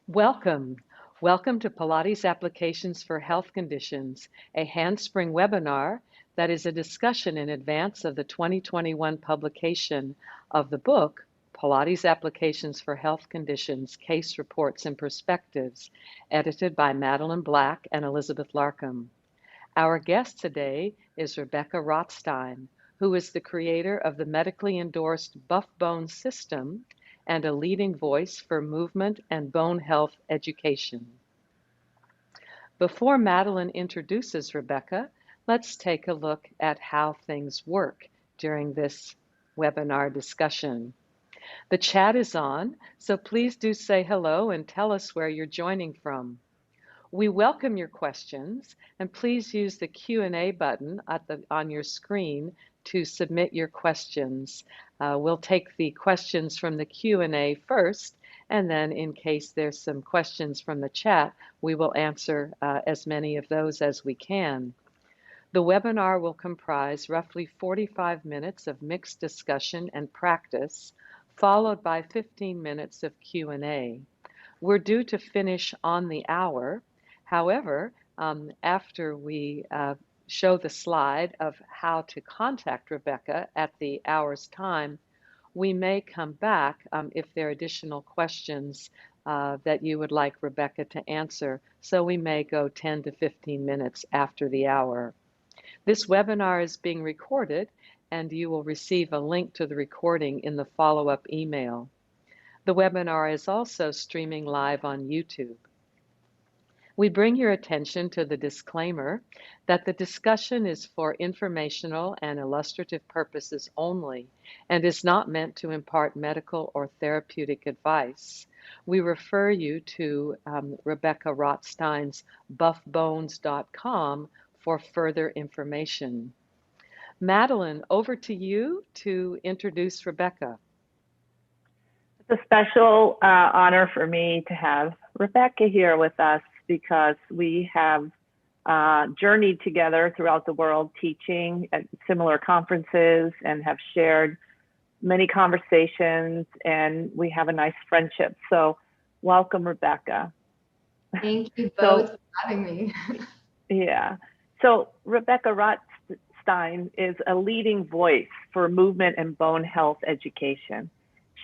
Welcome. Welcome to Pilates Applications for Health Conditions, a handspring webinar that is a discussion in advance of the 2021 publication of the book, Pilates Applications for Health Conditions, Case Reports and Perspectives, edited by Madeline Black and Elizabeth Larkam. Our guest today is Rebekah Rotstein, who is the creator of the medically endorsed Buff Bone System and a leading voice for movement and bone health education. Before Madeline introduces Rebekah, let's take a look at how things work during this webinar discussion. The chat is on, so please do say hello and tell us where you're joining from. We welcome your questions, and please use the Q&A button on your screen to submit your questions. We'll take the questions from the Q&A first, and then in case there's some questions from the chat, we will answer as many of those as we can. The webinar will comprise roughly 45 minutes of mixed discussion and practice, followed by 15 minutes of Q&A. We're due to finish on the hour. However, after we show the slide of how to contact Rebekah at the hour's time, we may come back if there are additional questions that you would like Rebekah to answer. So we may go 10 to 15 minutes after the hour. This webinar is being recorded, and you will receive a link to the recording in the follow-up email. The webinar is also streaming live on YouTube. We bring your attention to the disclaimer that the discussion is for informational and illustrative purposes only and is not meant to impart medical or therapeutic advice. We refer you to Rebekah Rotstein's buffbones.com for further information. Madeline, over to you to introduce Rebekah. It's a special honor for me to have Rebekah here with us because we have journeyed together throughout the world teaching at similar conferences and have shared many conversations, and we have a nice friendship. So welcome, Rebekah. Thank you both for having me. Yeah. So Rebekah Rotstein is a leading voice for movement and bone health education.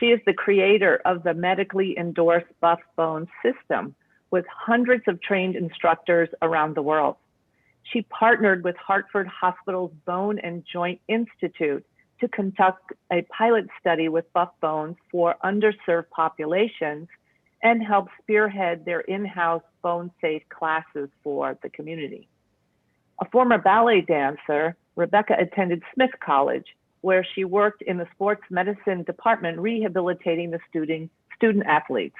She is the creator of the medically endorsed Buff Bone System with hundreds of trained instructors around the world. She partnered with Hartford Hospital's Bone and Joint Institute to conduct a pilot study with buff bones for underserved populations and help spearhead their in-house bone-safe classes for the community. A former ballet dancer, Rebekah attended Smith College, where she worked in the sports medicine department rehabilitating the student athletes.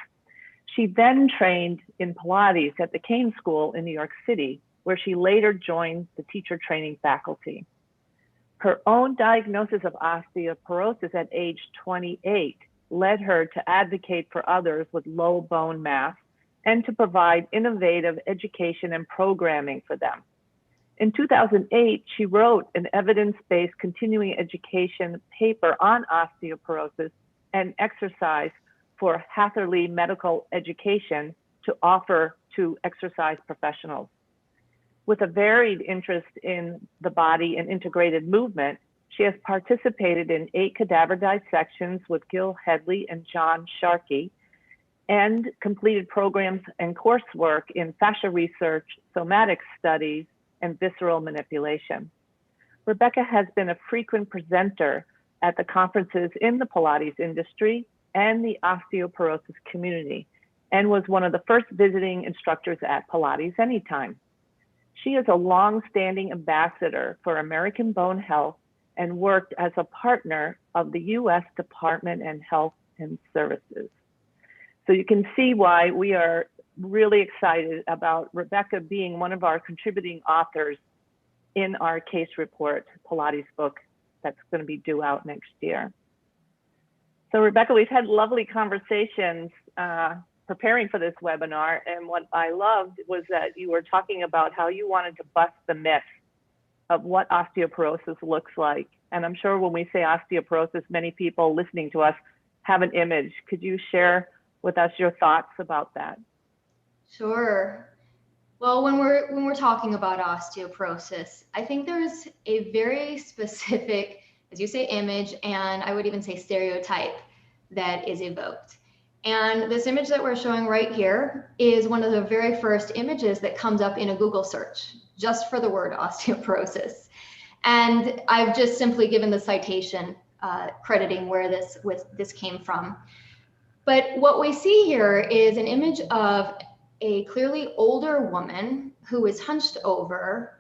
She then trained in Pilates at the Kane School in New York City, where she later joined the teacher training faculty. Her own diagnosis of osteoporosis at age 28 led her to advocate for others with low bone mass and to provide innovative education and programming for them. In 2008, she wrote an evidence-based continuing education paper on osteoporosis and exercise for Hatherley Medical Education to offer to exercise professionals. With a varied interest in the body and integrated movement, she has participated in 8 cadaver dissections with Gil Headley and John Sharkey, and completed programs and coursework in fascia research, somatic studies, and visceral manipulation. Rebekah has been a frequent presenter at the conferences in the Pilates industry and the osteoporosis community, and was one of the first visiting instructors at Pilates Anytime. She is a long-standing ambassador for American Bone Health and worked as a partner of the U.S. Department of Health and Services. So you can see why we are really excited about Rebekah being one of our contributing authors in our case report Pilates book that's going to be due out next year. So Rebekah, we've had lovely conversations preparing for this webinar, and what I loved was that you were talking about how you wanted to bust the myth of what osteoporosis looks like. And I'm sure when we say osteoporosis, many people listening to us have an image. Could you share with us your thoughts about that? Sure. Well, when we're talking about osteoporosis, I think there's a very specific, as you say, image, and I would even say stereotype that is evoked. And this image that we're showing right here is one of the very first images that comes up in a Google search, just for the word osteoporosis. And I've just simply given the citation crediting where this came from. But what we see here is an image of a clearly older woman who is hunched over,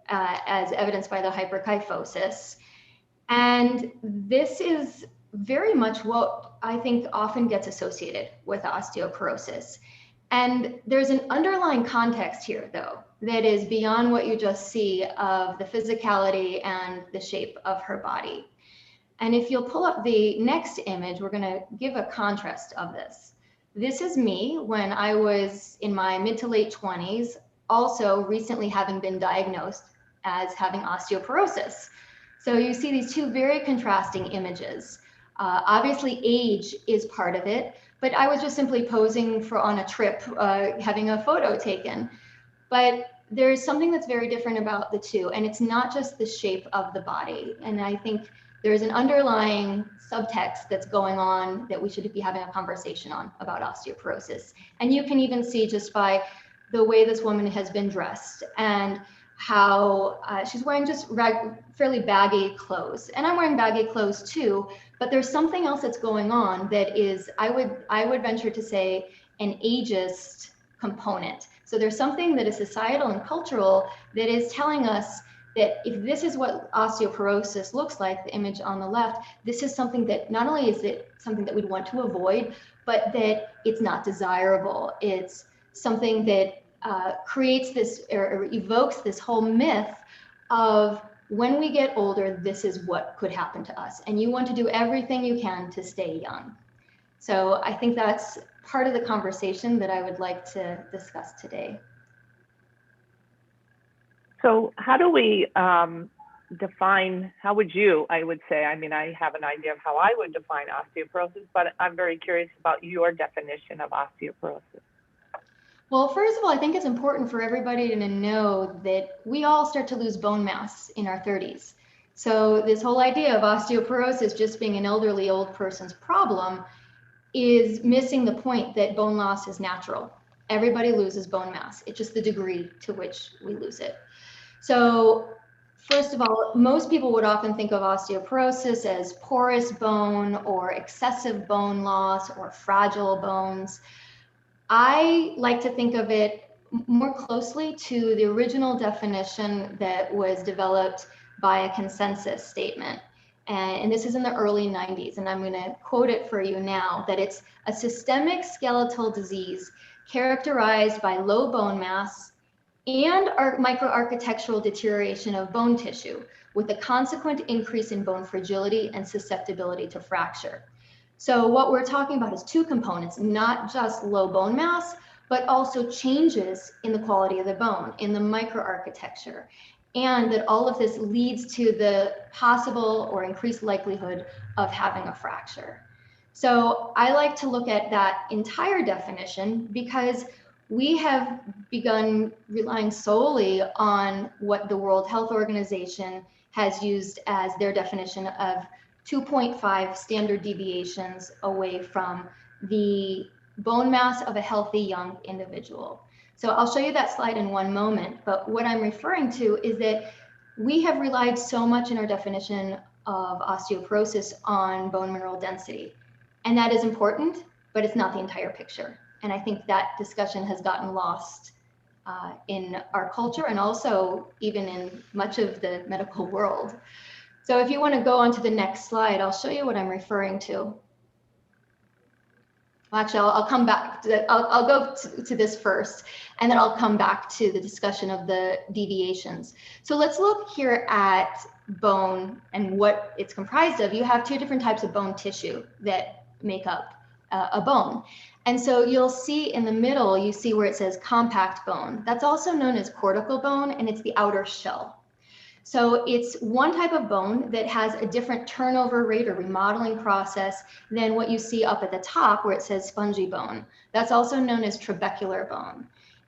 as evidenced by the hyperkyphosis. And this is very much what I think often gets associated with osteoporosis. And there's an underlying context here, though, that is beyond what you just see of the physicality and the shape of her body. And if you'll pull up the next image, we're going to give a contrast of this. This is me when I was in my mid to late 20s, also recently having been diagnosed as having osteoporosis. So you see these two very contrasting images. Obviously, age is part of it, but I was just simply posing on a trip, having a photo taken. But there's something that's very different about the two, and it's not just the shape of the body. And I think there's an underlying subtext that's going on that we should be having a conversation on about osteoporosis. And you can even see just by the way this woman has been dressed and how she's wearing just fairly baggy clothes. And I'm wearing baggy clothes too, but there's something else that's going on that is, I would venture to say, an ageist component. So there's something that is societal and cultural that is telling us that if this is what osteoporosis looks like, the image on the left, this is something that not only is it something that we'd want to avoid, but that it's not desirable. It's something that creates this or evokes this whole myth of when we get older, this is what could happen to us. And you want to do everything you can to stay young. So I think that's part of the conversation that I would like to discuss today. So how do we define, how would you, I would say, I mean, I have an idea of how I would define osteoporosis, but I'm very curious about your definition of osteoporosis. Well, first of all, I think it's important for everybody to know that we all start to lose bone mass in our 30s. So this whole idea of osteoporosis just being an elderly old person's problem is missing the point that bone loss is natural. Everybody loses bone mass. It's just the degree to which we lose it. So first of all, most people would often think of osteoporosis as porous bone or excessive bone loss or fragile bones. I like to think of it more closely to the original definition that was developed by a consensus statement. And this is in the early 90s, and I'm going to quote it for you now, that it's a systemic skeletal disease characterized by low bone mass and microarchitectural deterioration of bone tissue with a consequent increase in bone fragility and susceptibility to fracture. So what we're talking about is two components, not just low bone mass, but also changes in the quality of the bone, in the microarchitecture, and that all of this leads to the possible or increased likelihood of having a fracture. So I like to look at that entire definition because we have begun relying solely on what the World Health Organization has used as their definition of 2.5 standard deviations away from the bone mass of a healthy young individual. So I'll show you that slide in one moment, but what I'm referring to is that we have relied so much in our definition of osteoporosis on bone mineral density. And that is important, but it's not the entire picture. And I think that discussion has gotten lost in our culture and also even in much of the medical world. So if you want to go on to the next slide, I'll show you what I'm referring to. Well, actually, I'll come back to that. I'll go to this first, and then I'll come back to the discussion of the deviations. So let's look here at bone and what it's comprised of. You have two different types of bone tissue that make up a bone. And so you'll see in the middle, you see where it says compact bone. That's also known as cortical bone, and it's the outer shell. So it's one type of bone that has a different turnover rate or remodeling process than what you see up at the top where it says spongy bone. That's also known as trabecular bone.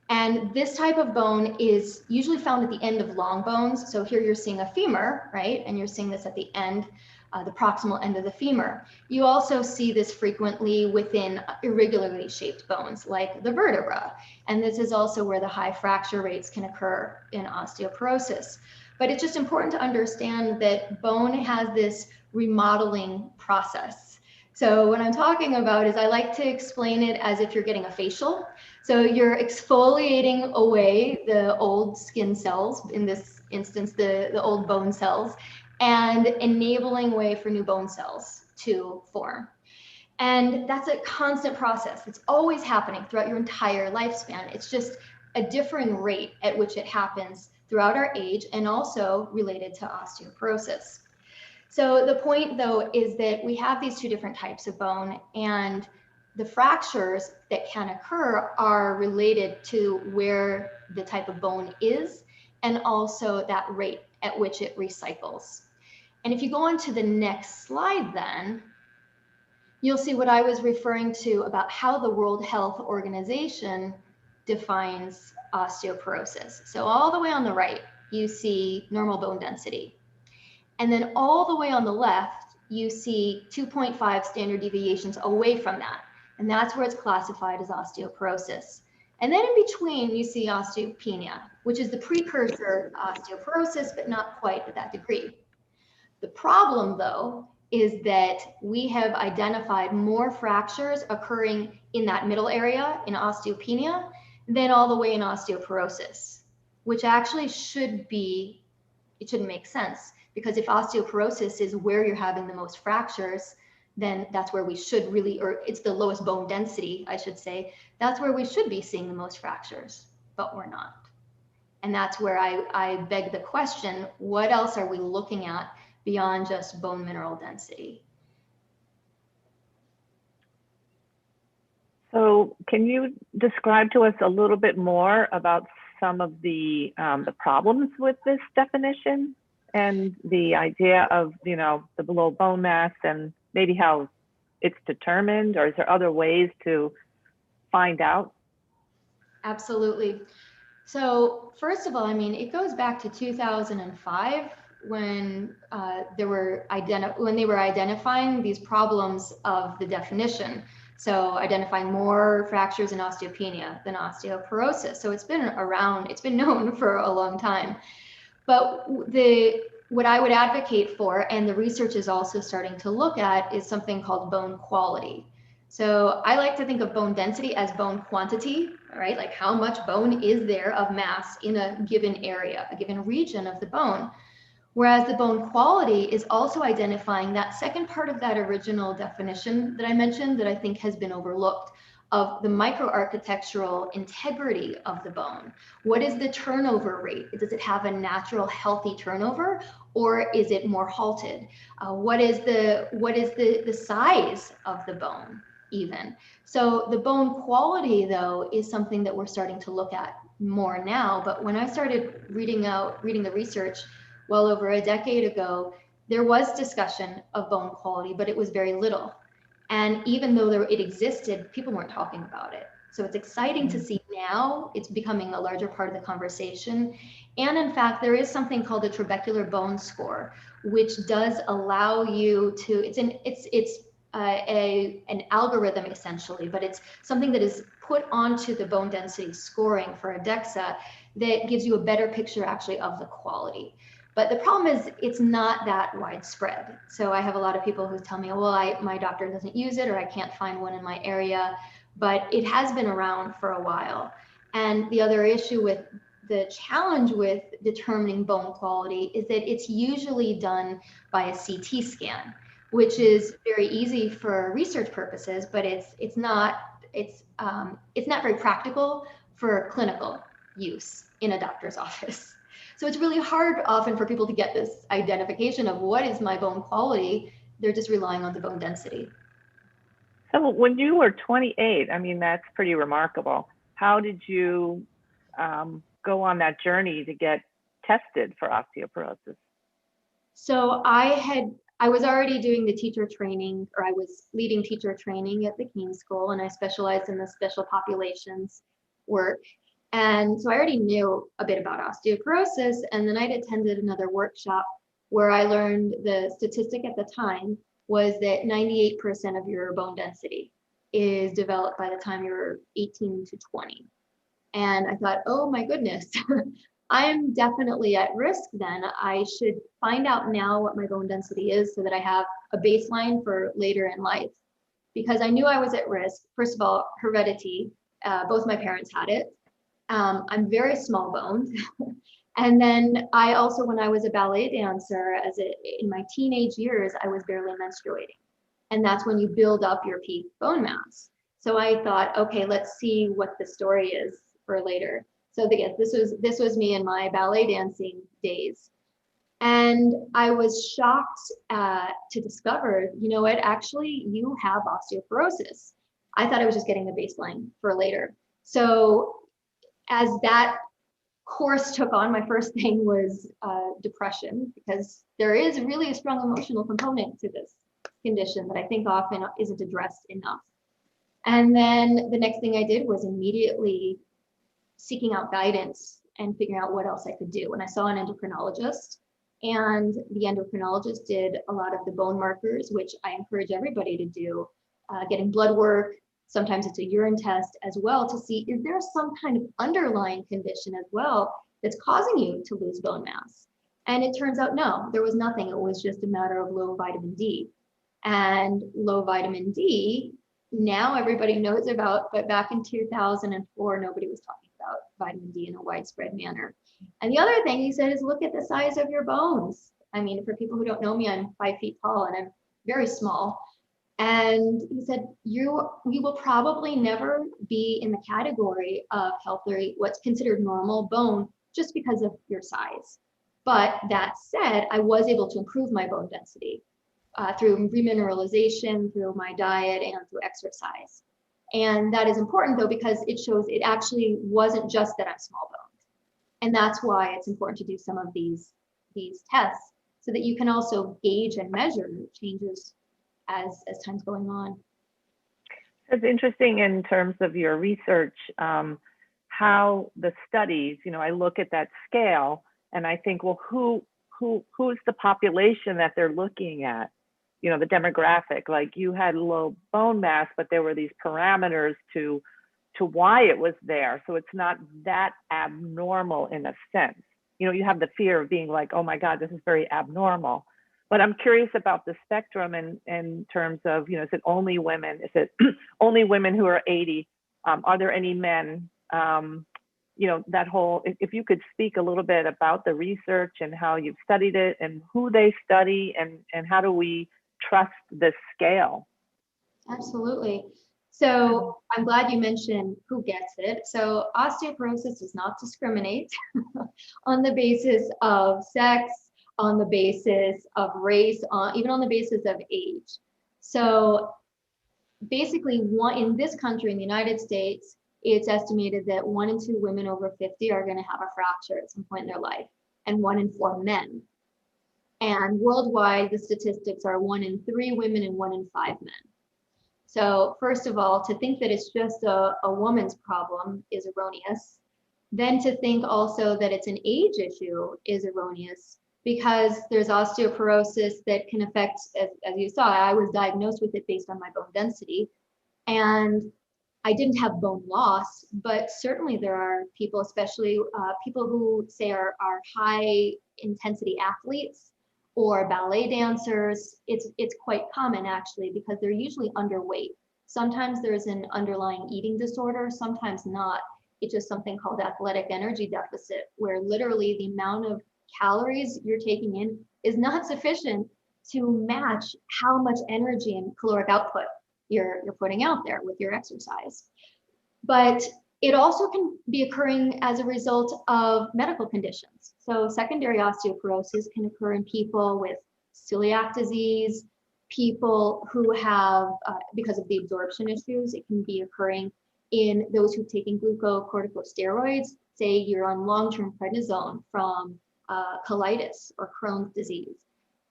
And this type of bone is usually found at the end of long bones. So here you're seeing a femur, right? And you're seeing this at the end, the proximal end of the femur. You also see this frequently within irregularly shaped bones like the vertebra. And this is also where the high fracture rates can occur in osteoporosis. But it's just important to understand that bone has this remodeling process. So what I'm talking about is I like to explain it as if you're getting a facial. So you're exfoliating away the old skin cells, in this instance, the old bone cells, and enabling way for new bone cells to form. And that's a constant process. It's always happening throughout your entire lifespan. It's just a differing rate at which it happens throughout our age, and also related to osteoporosis. So the point though is that we have these two different types of bone, and the fractures that can occur are related to where the type of bone is, and also that rate at which it recycles. And if you go on to the next slide then, you'll see what I was referring to about how the World Health Organization defines osteoporosis. So all the way on the right, you see normal bone density. And then all the way on the left, you see 2.5 standard deviations away from that. And that's where it's classified as osteoporosis. And then in between, you see osteopenia, which is the precursor to osteoporosis, but not quite at that degree. The problem, though, is that we have identified more fractures occurring in that middle area in osteopenia than all the way in osteoporosis, which actually shouldn't make sense, because if osteoporosis is where you're having the most fractures, then that's where we should really, or it's the lowest bone density, I should say, that's where we should be seeing the most fractures, but we're not. And that's where I beg the question, what else are we looking at beyond just bone mineral density? So can you describe to us a little bit more about some of the problems with this definition and the idea of, you know, the below bone mass and maybe how it's determined, or is there other ways to find out? Absolutely. So first of all, I mean, it goes back to 2005 when they were identifying these problems of the definition. So identifying more fractures in osteopenia than osteoporosis. So it's been around, it's been known for a long time. But what I would advocate for, and the research is also starting to look at, is something called bone quality. So I like to think of bone density as bone quantity, right? Like how much bone is there of mass in a given area, a given region of the bone. Whereas the bone quality is also identifying that second part of that original definition that I mentioned that I think has been overlooked, of the microarchitectural integrity of the bone. What is the turnover rate? Does it have a natural healthy turnover, or is it more halted? What is the size of the bone even? So the bone quality though is something that we're starting to look at more now. But when I started reading the research well over a decade ago, there was discussion of bone quality, but it was very little. And even though it existed, people weren't talking about it. So it's exciting to see now it's becoming a larger part of the conversation. And in fact, there is something called the trabecular bone score, which does allow you to, it's an algorithm essentially, but it's something that is put onto the bone density scoring for a DEXA that gives you a better picture actually of the quality. But the problem is it's not that widespread. So I have a lot of people who tell me, well, my doctor doesn't use it, or I can't find one in my area, but it has been around for a while. And the other issue with the challenge with determining bone quality is that it's usually done by a CT scan, which is very easy for research purposes, but it's not very practical for clinical use in a doctor's office. So it's really hard often for people to get this identification of what is my bone quality. They're just relying on the bone density. So when you were 28, I mean, that's pretty remarkable. How did you go on that journey to get tested for osteoporosis? So I was already doing the teacher training, or I was leading teacher training at the Keene School, and I specialized in the special populations work. And so I already knew a bit about osteoporosis, and then I'd attended another workshop where I learned the statistic at the time was that 98% of your bone density is developed by the time you're 18 to 20. And I thought, oh my goodness, I'm definitely at risk then. I should find out now what my bone density is so that I have a baseline for later in life. Because I knew I was at risk. First of all, heredity, both my parents had it. I'm very small boned. And then I also, when I was a ballet dancer, in my teenage years, I was barely menstruating. And that's when you build up your peak bone mass. So I thought, okay, let's see what the story is for later. So again, this was me in my ballet dancing days. And I was shocked to discover, you know what, actually you have osteoporosis. I thought I was just getting the baseline for later. So as that course took on, my first thing was depression, because there is really a strong emotional component to this condition that I think often isn't addressed enough. And then the next thing I did was immediately seeking out guidance and figuring out what else I could do. And I saw an endocrinologist, and the endocrinologist did a lot of the bone markers, which I encourage everybody to do, getting blood work. Sometimes it's a urine test as well to see, is there some kind of underlying condition as well that's causing you to lose bone mass? And it turns out, no, there was nothing. It was just a matter of low vitamin D. And low vitamin D, now everybody knows about, but back in 2004, nobody was talking about vitamin D in a widespread manner. And the other thing he said is look at the size of your bones. I mean, for people who don't know me, I'm 5 feet tall and I'm very small. And he said, you will probably never be in the category of healthy, what's considered normal bone, just because of your size. But that said, I was able to improve my bone density through remineralization, through my diet, and through exercise. And that is important though, because it shows it actually wasn't just that I'm small boned. And that's why it's important to do some of these tests so that you can also gauge and measure changes as time's going on. It's interesting in terms of your research, how the studies, you know, I look at that scale and I think, well, who's the population that they're looking at? You know, the demographic, like you had low bone mass, but there were these parameters to why it was there. So it's not that abnormal in a sense. You know, you have the fear of being like, oh my God, this is very abnormal. But I'm curious about the spectrum in terms of, you know, is it only women? Is it only women who are 80? Are there any men? You know, that whole, if you could speak a little bit about the research and how you've studied it and who they study and how do we trust this scale? Absolutely. So I'm glad you mentioned who gets it. So osteoporosis does not discriminate on the basis of sex, on the basis of race, even on the basis of age. So basically, in this country, in the United States, it's estimated that 1 in 2 women over 50 are going to have a fracture at some point in their life, and 1 in 4 men. And worldwide, the statistics are 1 in 3 women and 1 in 5 men. So first of all, to think that it's just a woman's problem is erroneous. Then to think also that it's an age issue is erroneous, because there's osteoporosis that can affect, as you saw, I was diagnosed with it based on my bone density. And I didn't have bone loss, but certainly there are people, especially people who say are high intensity athletes or ballet dancers. It's quite common actually, because they're usually underweight. Sometimes there's an underlying eating disorder, sometimes not. It's just something called athletic energy deficit, where literally the amount of calories you're taking in is not sufficient to match how much energy and caloric output you're putting out there with your exercise. But it also can be occurring as a result of medical conditions. So secondary osteoporosis can occur in people with celiac disease, people who have, because of the absorption issues, it can be occurring in those who've taken glucocorticosteroids. Say you're on long-term prednisone from colitis or Crohn's disease,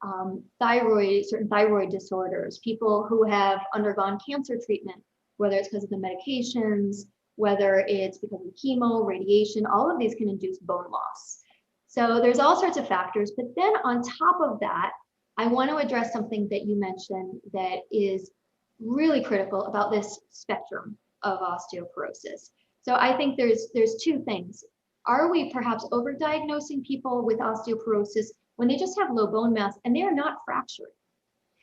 certain thyroid disorders, people who have undergone cancer treatment, whether it's because of the medications, whether it's because of chemo, radiation, all of these can induce bone loss. So there's all sorts of factors. But then on top of that, I want to address something that you mentioned that is really critical about this spectrum of osteoporosis. So I think there's two things. Are we perhaps overdiagnosing people with osteoporosis when they just have low bone mass and they are not fractured?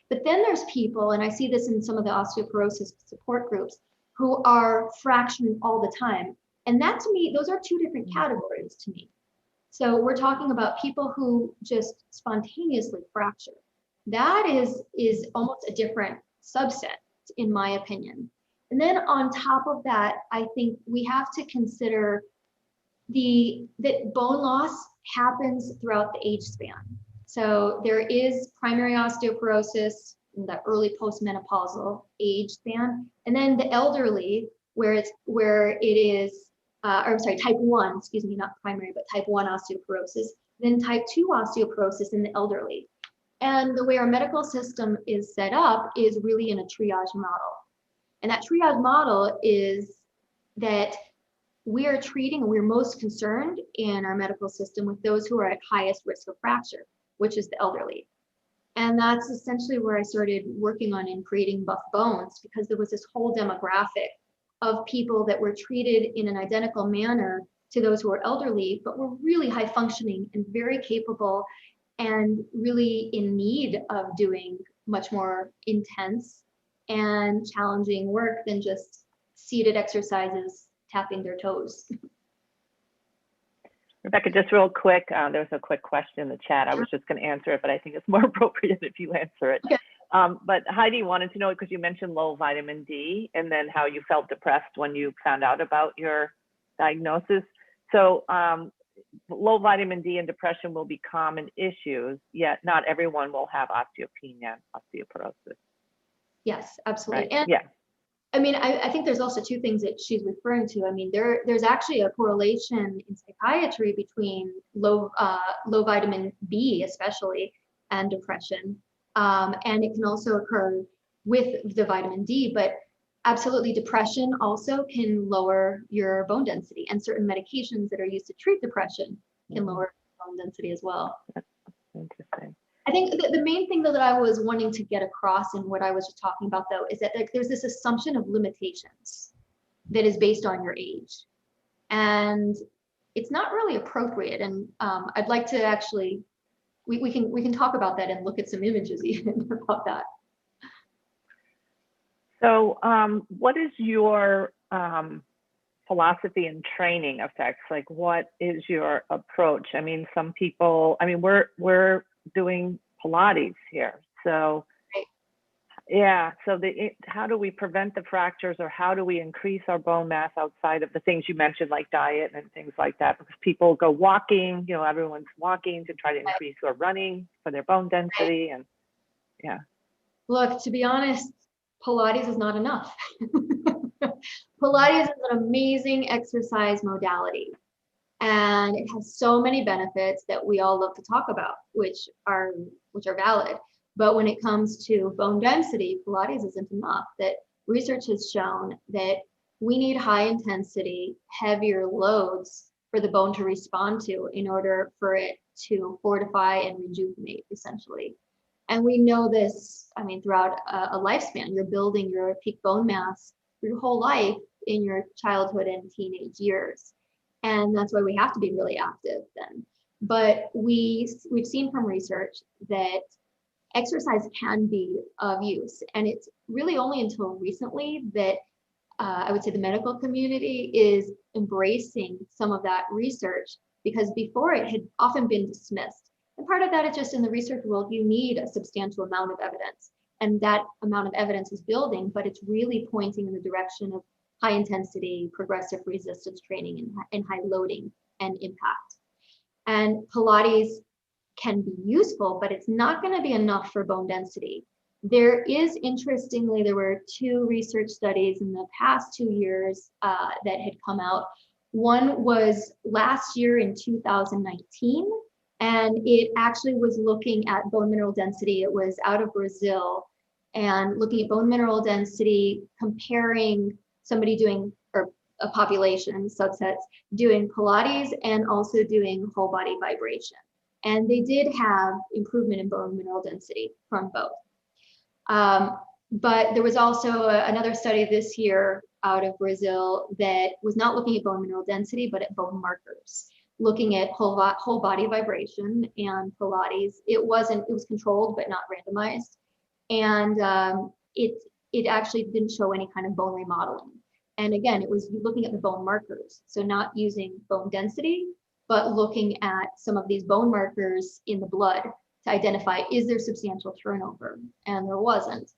But then there's people, and I see this in some of the osteoporosis support groups, who are fracturing all the time. And that, to me, those are two different categories to me. So we're talking about people who just spontaneously fracture. That is almost a different subset, in my opinion. And then on top of that, I think we have to consider that bone loss happens throughout the age span. So there is primary osteoporosis in the early postmenopausal age span, and then the elderly, where it is, type 1, excuse me, not primary, but type 1 osteoporosis, then type 2 osteoporosis in the elderly. And the way our medical system is set up is really in a triage model. And that triage model is that we are treating, and we're most concerned in our medical system with those who are at highest risk of fracture, which is the elderly. And that's essentially where I started working on in creating Buff Bones, because there was this whole demographic of people that were treated in an identical manner to those who are elderly, but were really high functioning and very capable and really in need of doing much more intense and challenging work than just seated exercises, tapping their toes. Rebekah, just real quick, there's a quick question in the chat. I was just going to answer it, but I think it's more appropriate if you answer it. Okay. But Heidi wanted to know, because you mentioned low vitamin D and then how you felt depressed when you found out about your diagnosis. So low vitamin D and depression will be common issues, yet not everyone will have osteopenia, osteoporosis. Yes, absolutely. Right? And yeah. I mean, I think there's also two things that she's referring to. I mean, there's actually a correlation in psychiatry between low vitamin B, especially, and depression. And it can also occur with the vitamin D, but absolutely depression also can lower your bone density, and certain medications that are used to treat depression can lower bone density as well. That's interesting. I think the main thing that I was wanting to get across in what I was just talking about, though, is that there's this assumption of limitations that is based on your age. And it's not really appropriate. And I'd like to actually, we can talk about that and look at some images even about that. So what is your philosophy and training of sex? Like, what is your approach? I mean, some people, I mean, we're doing Pilates here. So yeah, so how do we prevent the fractures, or how do we increase our bone mass outside of the things you mentioned, like diet and things like that? Because people go walking, you know, everyone's walking to try to increase, or running for their bone density. And yeah. Look, to be honest, Pilates is not enough. Pilates is an amazing exercise modality, and it has so many benefits that we all love to talk about, which are valid. But when it comes to bone density, Pilates isn't enough. That research has shown that we need high intensity, heavier loads for the bone to respond to in order for it to fortify and rejuvenate, essentially. And we know this, I mean, throughout a lifespan. You're building your peak bone mass your whole life in your childhood and teenage years. And that's why we have to be really active then. But we've seen from research that exercise can be of use. And it's really only until recently that I would say the medical community is embracing some of that research, because before it had often been dismissed. And part of that is just in the research world, you need a substantial amount of evidence. And that amount of evidence is building, but it's really pointing in the direction of high intensity, progressive resistance training and high loading and impact. And Pilates can be useful, but it's not going to be enough for bone density. There is, interestingly, there were 2 research studies in the past 2 years that had come out. One was last year in 2019, and it actually was looking at bone mineral density. It was out of Brazil and looking at bone mineral density, comparing somebody doing, or a population, subsets, doing Pilates and also doing whole body vibration. And they did have improvement in bone mineral density from both. But there was also another study this year out of Brazil that was not looking at bone mineral density, but at bone markers, looking at whole body vibration and Pilates. It was controlled, but not randomized. And it actually didn't show any kind of bone remodeling. And again, it was looking at the bone markers. So not using bone density, but looking at some of these bone markers in the blood to identify, is there substantial turnover? And there wasn't.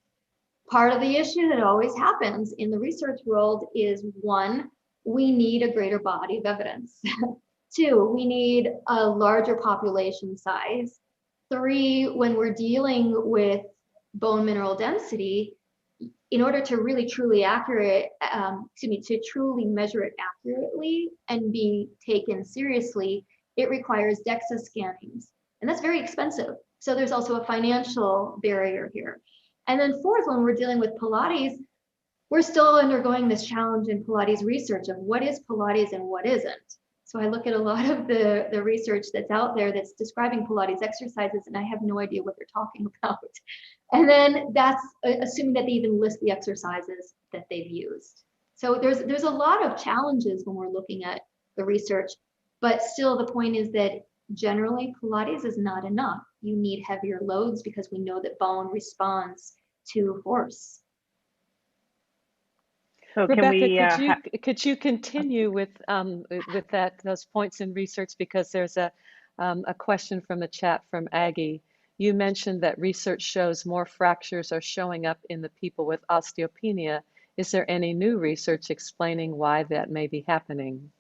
Part of the issue that always happens in the research world is, 1, we need a greater body of evidence. 2, we need a larger population size. 3, when we're dealing with bone mineral density, in order to really truly to truly measure it accurately and be taken seriously, it requires DEXA scannings. And that's very expensive. So there's also a financial barrier here. And then 4th, when we're dealing with Pilates, we're still undergoing this challenge in Pilates research of what is Pilates and what isn't. So I look at a lot of the research that's out there that's describing Pilates exercises, and I have no idea what they're talking about. And then that's assuming that they even list the exercises that they've used. So there's a lot of challenges when we're looking at the research, but still the point is that generally Pilates is not enough. You need heavier loads because we know that bone responds to force. So Rebekah, could you continue with those points in research, because there's a question from the chat from Aggie. You mentioned that research shows more fractures are showing up in the people with osteopenia. Is there any new research explaining why that may be happening?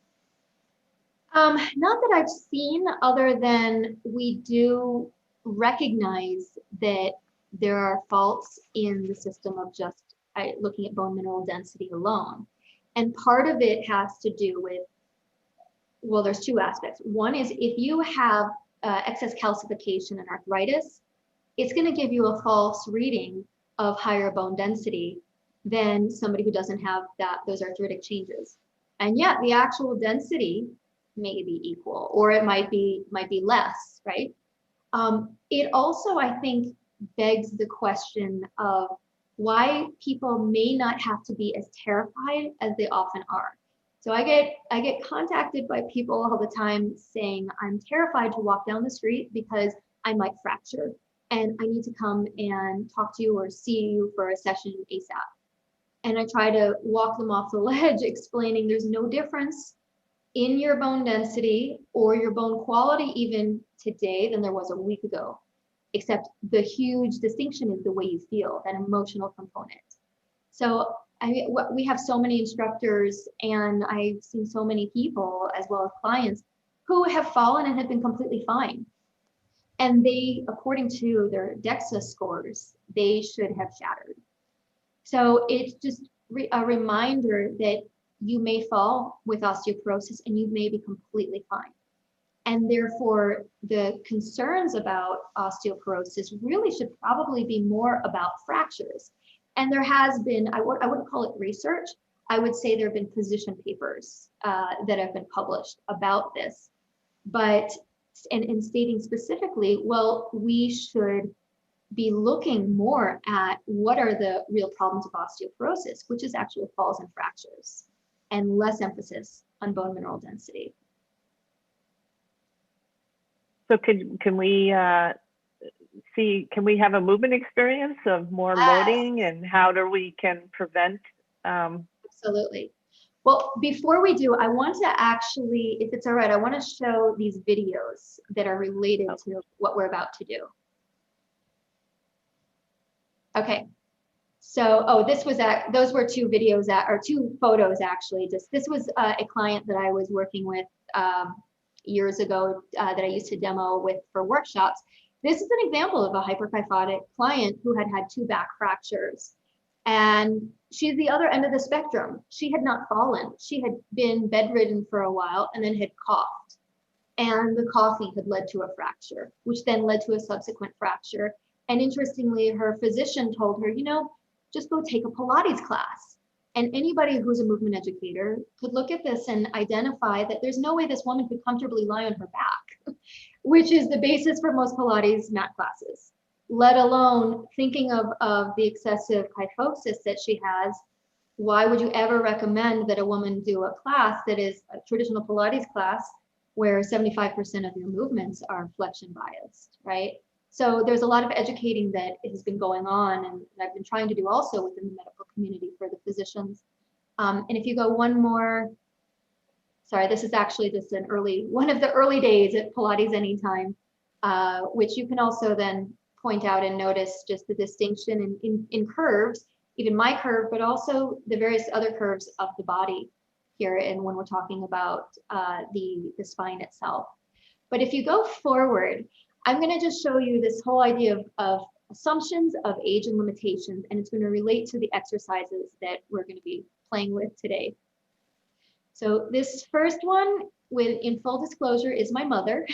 Not that I've seen, other than we do recognize that there are faults in the system of just looking at bone mineral density alone. And part of it has to do with, well, there's 2 aspects. One is if you have excess calcification and arthritis, it's going to give you a false reading of higher bone density than somebody who doesn't have those arthritic changes. And yet the actual density may be equal, or it might be less, right? It also, I think, begs the question of why people may not have to be as terrified as they often are. So I get contacted by people all the time saying, I'm terrified to walk down the street because I might fracture and I need to come and talk to you or see you for a session ASAP. And I try to walk them off the ledge, explaining there's no difference in your bone density or your bone quality even today than there was a week ago, except the huge distinction is the way you feel, that emotional component. So we have so many instructors, and I've seen so many people as well as clients who have fallen and have been completely fine. And they, according to their DEXA scores, they should have shattered. So it's just a reminder that you may fall with osteoporosis and you may be completely fine. And therefore, the concerns about osteoporosis really should probably be more about fractures. And there has been, I wouldn't call it research, I would say there have been position papers that have been published about this. But, and stating specifically, well, we should be looking more at what are the real problems of osteoporosis, which is actually falls and fractures, and less emphasis on bone mineral density. So can we have a movement experience of more loading, and how we can prevent? Absolutely. Well, before we do, I want to actually, if it's all right, I want to show these videos that are related to what we're about to do. Okay. So, those were 2 videos or 2 photos actually. This was a client that I was working with years ago that I used to demo with for workshops. This is an example of a hyperkyphotic client who had had 2 back fractures. And she's the other end of the spectrum. She had not fallen. She had been bedridden for a while and then had coughed. And the coughing had led to a fracture, which then led to a subsequent fracture. And interestingly, her physician told her, just go take a Pilates class. And anybody who's a movement educator could look at this and identify that there's no way this woman could comfortably lie on her back, which is the basis for most Pilates mat classes, let alone thinking of the excessive kyphosis that she has. Why would you ever recommend that a woman do a class that is a traditional Pilates class where 75% of your movements are flexion biased, right? So there's a lot of educating that has been going on, and I've been trying to do also within the medical community for the physicians. And if you go one more, sorry, this is actually just one of the early days at Pilates Anytime, which you can also then point out and notice just the distinction in curves, even my curve, but also the various other curves of the body here, and when we're talking about the spine itself. But if you go forward, I'm going to just show you this whole idea of assumptions of age and limitations, and it's going to relate to the exercises that we're going to be playing with today. So this first one, in full disclosure, is my mother.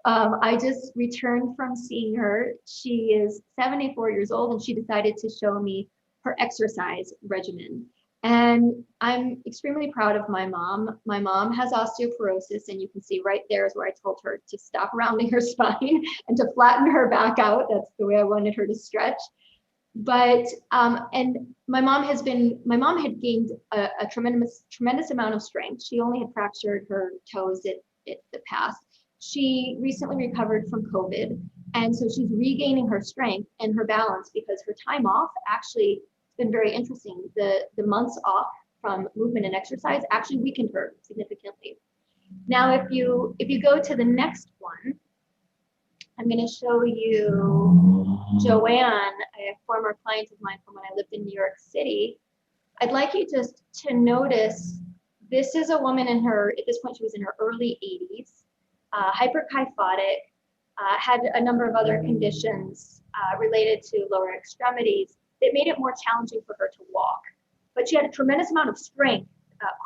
I just returned from seeing her. She is 74 years old, and she decided to show me her exercise regimen. And I'm extremely proud of my mom. My mom has osteoporosis, and you can see right there is where I told her to stop rounding her spine and to flatten her back out. That's the way I wanted her to stretch. But and my mom had gained a tremendous amount of strength. She only had fractured her toes at the past. She recently recovered from COVID, and so she's regaining her strength and her balance because her time off actually been very interesting. The months off from movement and exercise actually weakened her significantly. Now, if you go to the next one, I'm going to show you Joanne, a former client of mine from when I lived in New York City. I'd like you just to notice, this is a woman at this point, she was in her early 80s, hyperkyphotic, had a number of other conditions related to lower extremities. It made it more challenging for her to walk, but she had a tremendous amount of strength,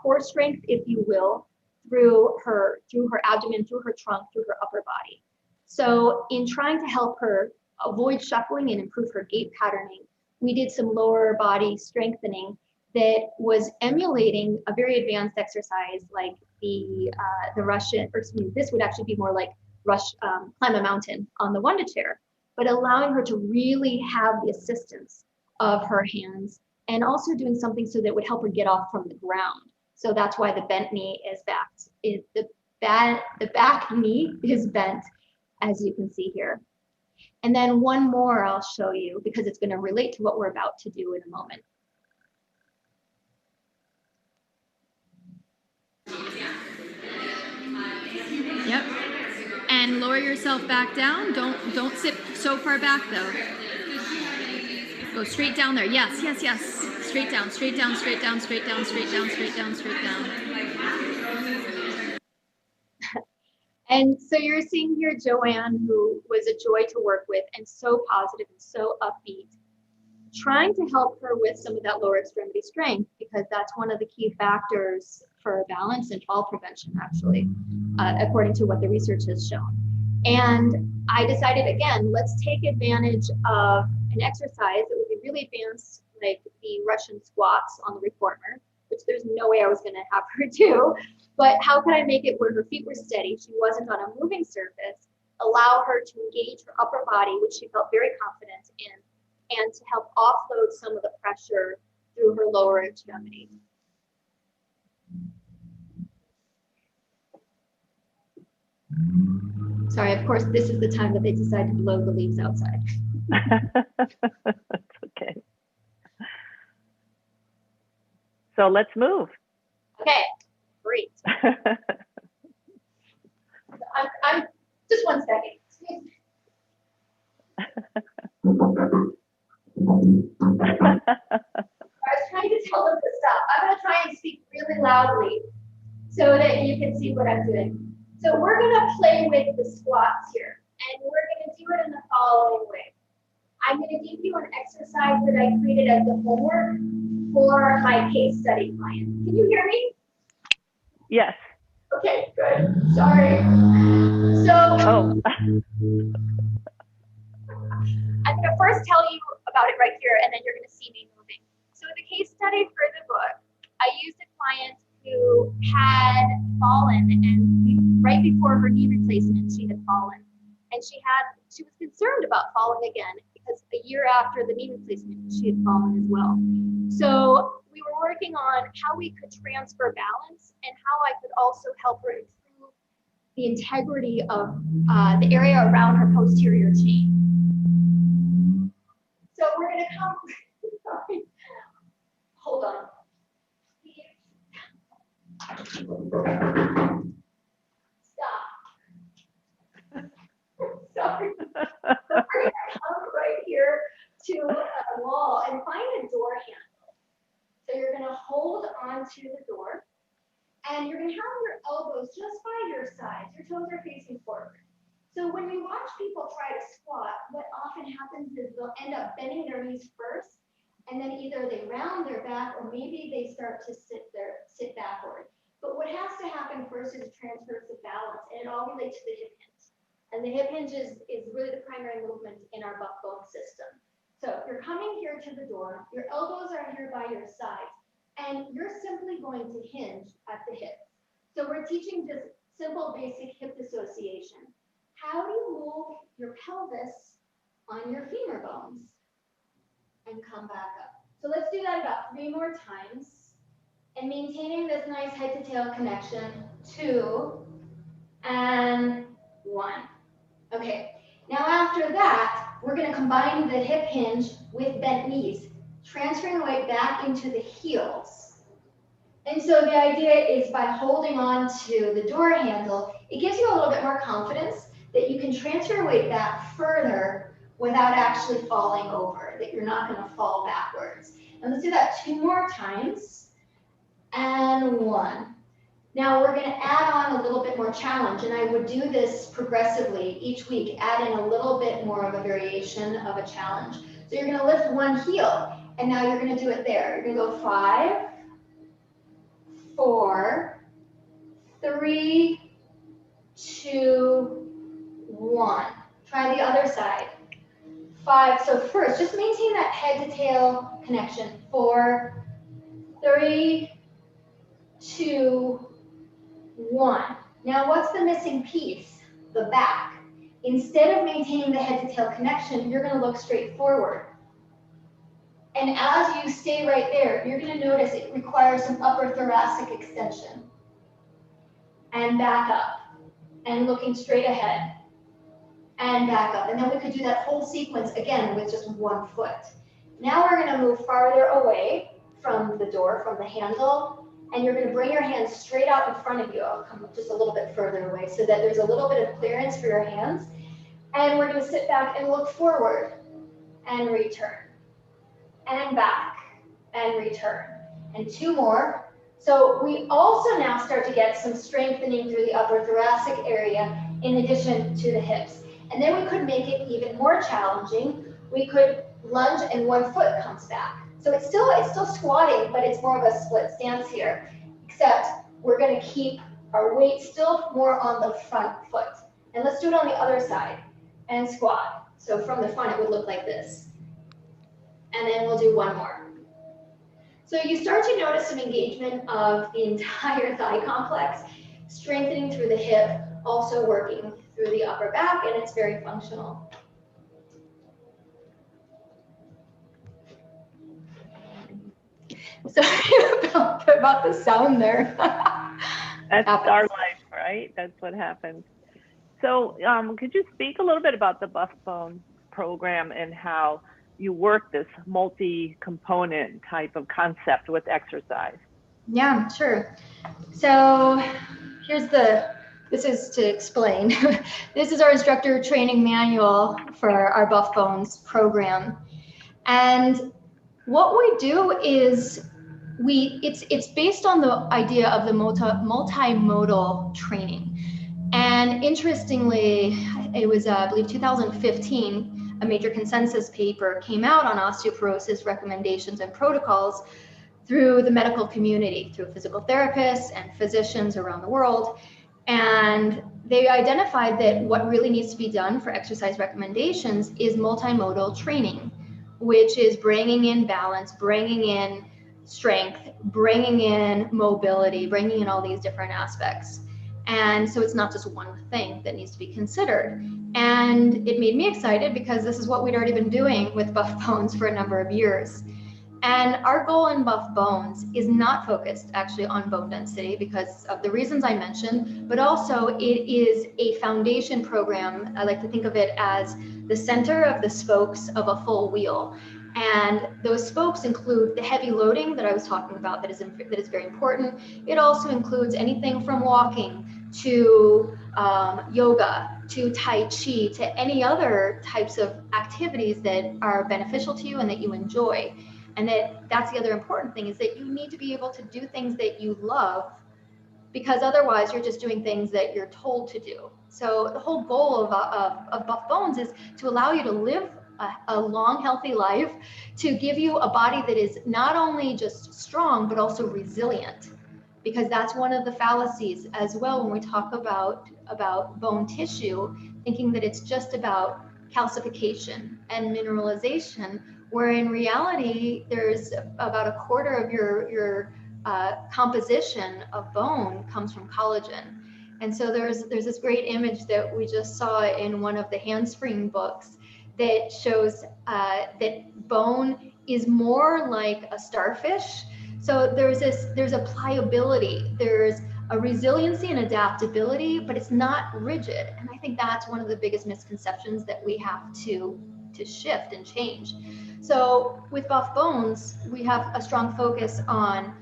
core strength, if you will, through her abdomen, through her trunk, through her upper body. So in trying to help her avoid shuffling and improve her gait patterning, we did some lower body strengthening that was emulating a very advanced exercise like the Russian, or excuse me, this would actually be more like climb a mountain on the Wanda chair, but allowing her to really have the assistance of her hands, and also doing something so that would help her get off from the ground. So that's why the bent knee is backed. The back knee is bent, as you can see here. And then one more I'll show you because it's going to relate to what we're about to do in a moment. Yep. And lower yourself back down. Don't sit so far back though. Go straight down there. Yes, yes, yes. Straight down, straight down, straight down, straight down, straight down, straight down, straight down. And so you're seeing here Joanne, who was a joy to work with and so positive and so upbeat, trying to help her with some of that lower extremity strength, because that's one of the key factors for balance and fall prevention, actually, according to what the research has shown. And I decided, again, let's take advantage of an exercise that would be really advanced, like the Russian squats on the reformer, which there's no way I was going to have her do. But how could I make it where her feet were steady, she wasn't on a moving surface, allow her to engage her upper body, which she felt very confident in, and to help offload some of the pressure through her lower extremity. Sorry, of course, this is the time that they decide to blow the leaves outside. That's okay. So let's move. Okay, great. I'm just one second. I was trying to tell them to stop. I'm going to try and speak really loudly so that you can see what I'm doing. So we're going to play with the squats here. And we're going to do it in the following way. I'm going to give you an exercise that I created as the homework for my case study client. Can you hear me? Yes. Okay, good. Sorry. So I'm going to first tell you about it right here, and then you're going to see me moving. So the case study for the book, I used a client who had fallen, and right before her knee replacement, she had fallen. And she was concerned about falling again because a year after the knee replacement, she had fallen as well. So we were working on how we could transfer balance and how I could also help her improve the integrity of the area around her posterior chain. So we're going to come, sorry, hold on. Stop. Sorry. So we're going to come right here to a wall and find a door handle. So you're going to hold onto the door, and you're going to have your elbows just by your sides. Your toes are facing forward. So when you watch people try to squat, what often happens is they'll end up bending their knees first, and then either they round their back or maybe they start to sit backward. But what has to happen first is transfers of balance, and it all relates to the hip hinge. And the hip hinge is really the primary movement in our butt bone system. So you're coming here to the door, your elbows are here by your sides, and you're simply going to hinge at the hips. So we're teaching just simple basic hip dissociation. How do you move your pelvis on your femur bones and come back up? So let's do that about 3 more times. And maintaining this nice head to tail connection, 2 and 1. Okay, now after that, we're going to combine the hip hinge with bent knees, transferring the weight back into the heels. And so the idea is by holding on to the door handle, it gives you a little bit more confidence that you can transfer your weight back further without actually falling over, that you're not going to fall backwards. And let's do that 2 more times, and 1. Now we're going to add on a little bit more challenge, and I would do this progressively each week, add in a little bit more of a variation of a challenge. So you're going to lift one heel, and now you're going to do it there. You're going to go 5, 4, 3, 2, 1. Try the other side. 5, so first, just maintain that head to tail connection. 4, 3, 2, 1. Now what's the missing piece? The back. Instead of maintaining the head to tail connection, you're going to look straight forward. And as you stay right there, you're going to notice it requires some upper thoracic extension. And back up. And looking straight ahead. And back up. And then we could do that whole sequence again with just 1 foot. Now we're going to move farther away from the door, from the handle. And you're going to bring your hands straight out in front of you. I'll come just a little bit further away so that there's a little bit of clearance for your hands. And we're going to sit back and look forward and return. And back and return. And 2 more. So we also now start to get some strengthening through the upper thoracic area in addition to the hips. And then we could make it even more challenging. We could lunge and 1 foot comes back. So it's still squatting, but it's more of a split stance here, except we're going to keep our weight still more on the front foot. And let's do it on the other side and squat. So from the front, it would look like this. And then we'll do 1 more. So you start to notice some engagement of the entire thigh complex, strengthening through the hip, also working through the upper back, and it's very functional. Sorry about the sound there. That's our life, right? That's what happens. So could you speak a little bit about the Buff Bone program and how you work this multi-component type of concept with exercise? Yeah, sure. So this is to explain. This is our instructor training manual for our Buff Bones program. And what we do is it's based on the idea of the multimodal training. And interestingly, it was, I believe, 2015, a major consensus paper came out on osteoporosis recommendations and protocols through the medical community, through physical therapists and physicians around the world. And they identified that what really needs to be done for exercise recommendations is multimodal training, which is bringing in balance, bringing in strength, bringing in mobility, bringing in all these different aspects. And so it's not just one thing that needs to be considered. And it made me excited because this is what we'd already been doing with Buff Bones for a number of years. And our goal in Buff Bones is not focused actually on bone density because of the reasons I mentioned, but also it is a foundation program. I like to think of it as the center of the spokes of a full wheel. And those spokes include the heavy loading that I was talking about that is very important. It also includes anything from walking to yoga, to Tai Chi, to any other types of activities that are beneficial to you and that you enjoy. And that's the other important thing, is that you need to be able to do things that you love, because otherwise you're just doing things that you're told to do. So the whole goal of Buff Bones is to allow you to live a long, healthy life, to give you a body that is not only just strong, but also resilient. Because that's one of the fallacies as well when we talk about bone tissue, thinking that it's just about calcification and mineralization, where in reality, there's about a quarter of your composition of bone comes from collagen. And so there's this great image that we just saw in one of the handspring books that shows that bone is more like a starfish. So there's a pliability, there's a resiliency and adaptability, but it's not rigid. And I think that's one of the biggest misconceptions that we have to shift and change. So with Buff Bones, we have a strong focus on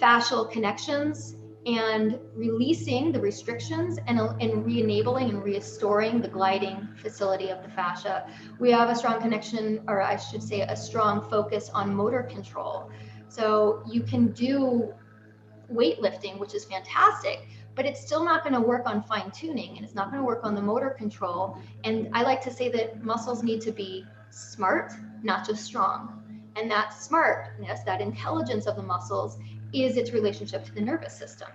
fascial connections and releasing the restrictions and re-enabling and restoring the gliding facility of the fascia. We have a strong connection, or I should say a strong focus on motor control. So you can do weightlifting, which is fantastic, but it's still not going to work on fine tuning, and it's not going to work on the motor control. And I like to say that muscles need to be smart, not just strong. And that smartness, that intelligence of the muscles, is its relationship to the nervous system.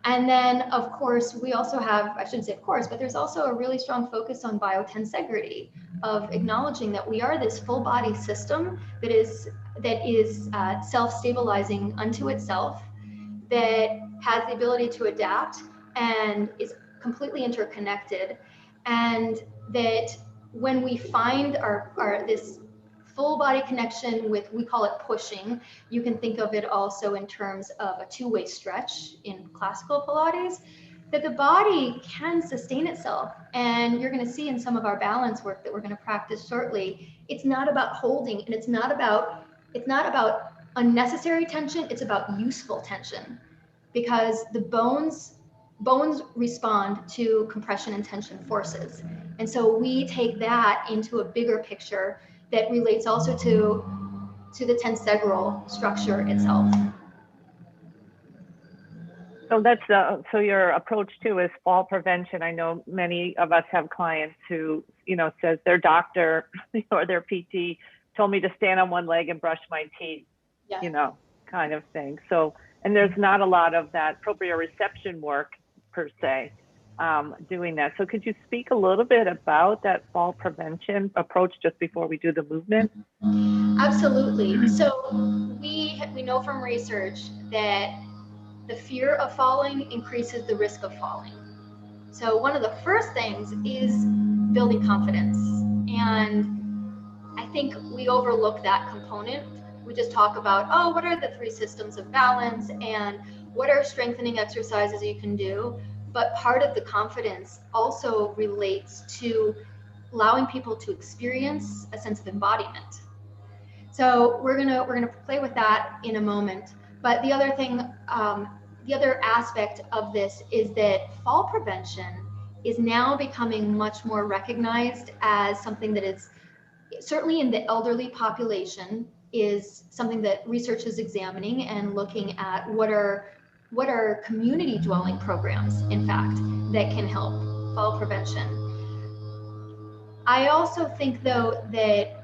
And then, of course, we also have, I shouldn't say of course, but there's also a really strong focus on biotensegrity, of acknowledging that we are this full body system that is self-stabilizing unto itself, that has the ability to adapt and is completely interconnected. And that when we find this full body connection with, we call it pushing. You can think of it also in terms of a two-way stretch in classical Pilates, that the body can sustain itself. And you're going to see in some of our balance work that we're going to practice shortly, it's not about holding, and it's not about unnecessary tension, it's about useful tension, because the bones respond to compression and tension forces. And so we take that into a bigger picture that relates also to the tensegral structure itself. So that's so your approach too is fall prevention. I know many of us have clients who, says their doctor or their PT told me to stand on one leg and brush my teeth, Yeah. kind of thing. So, and there's not a lot of that proprioception work per se, doing that. So could you speak a little bit about that fall prevention approach just before we do the movement? Absolutely. So we know from research that the fear of falling increases the risk of falling. So one of the first things is building confidence. And I think we overlook that component. We just talk about, what are the 3 systems of balance and what are strengthening exercises you can do? But part of the confidence also relates to allowing people to experience a sense of embodiment. So we're gonna play with that in a moment. But the other thing, the other aspect of this is that fall prevention is now becoming much more recognized as something that is, certainly in the elderly population, is something that research is examining and looking at what are community dwelling programs, in fact, that can help fall prevention. I also think though that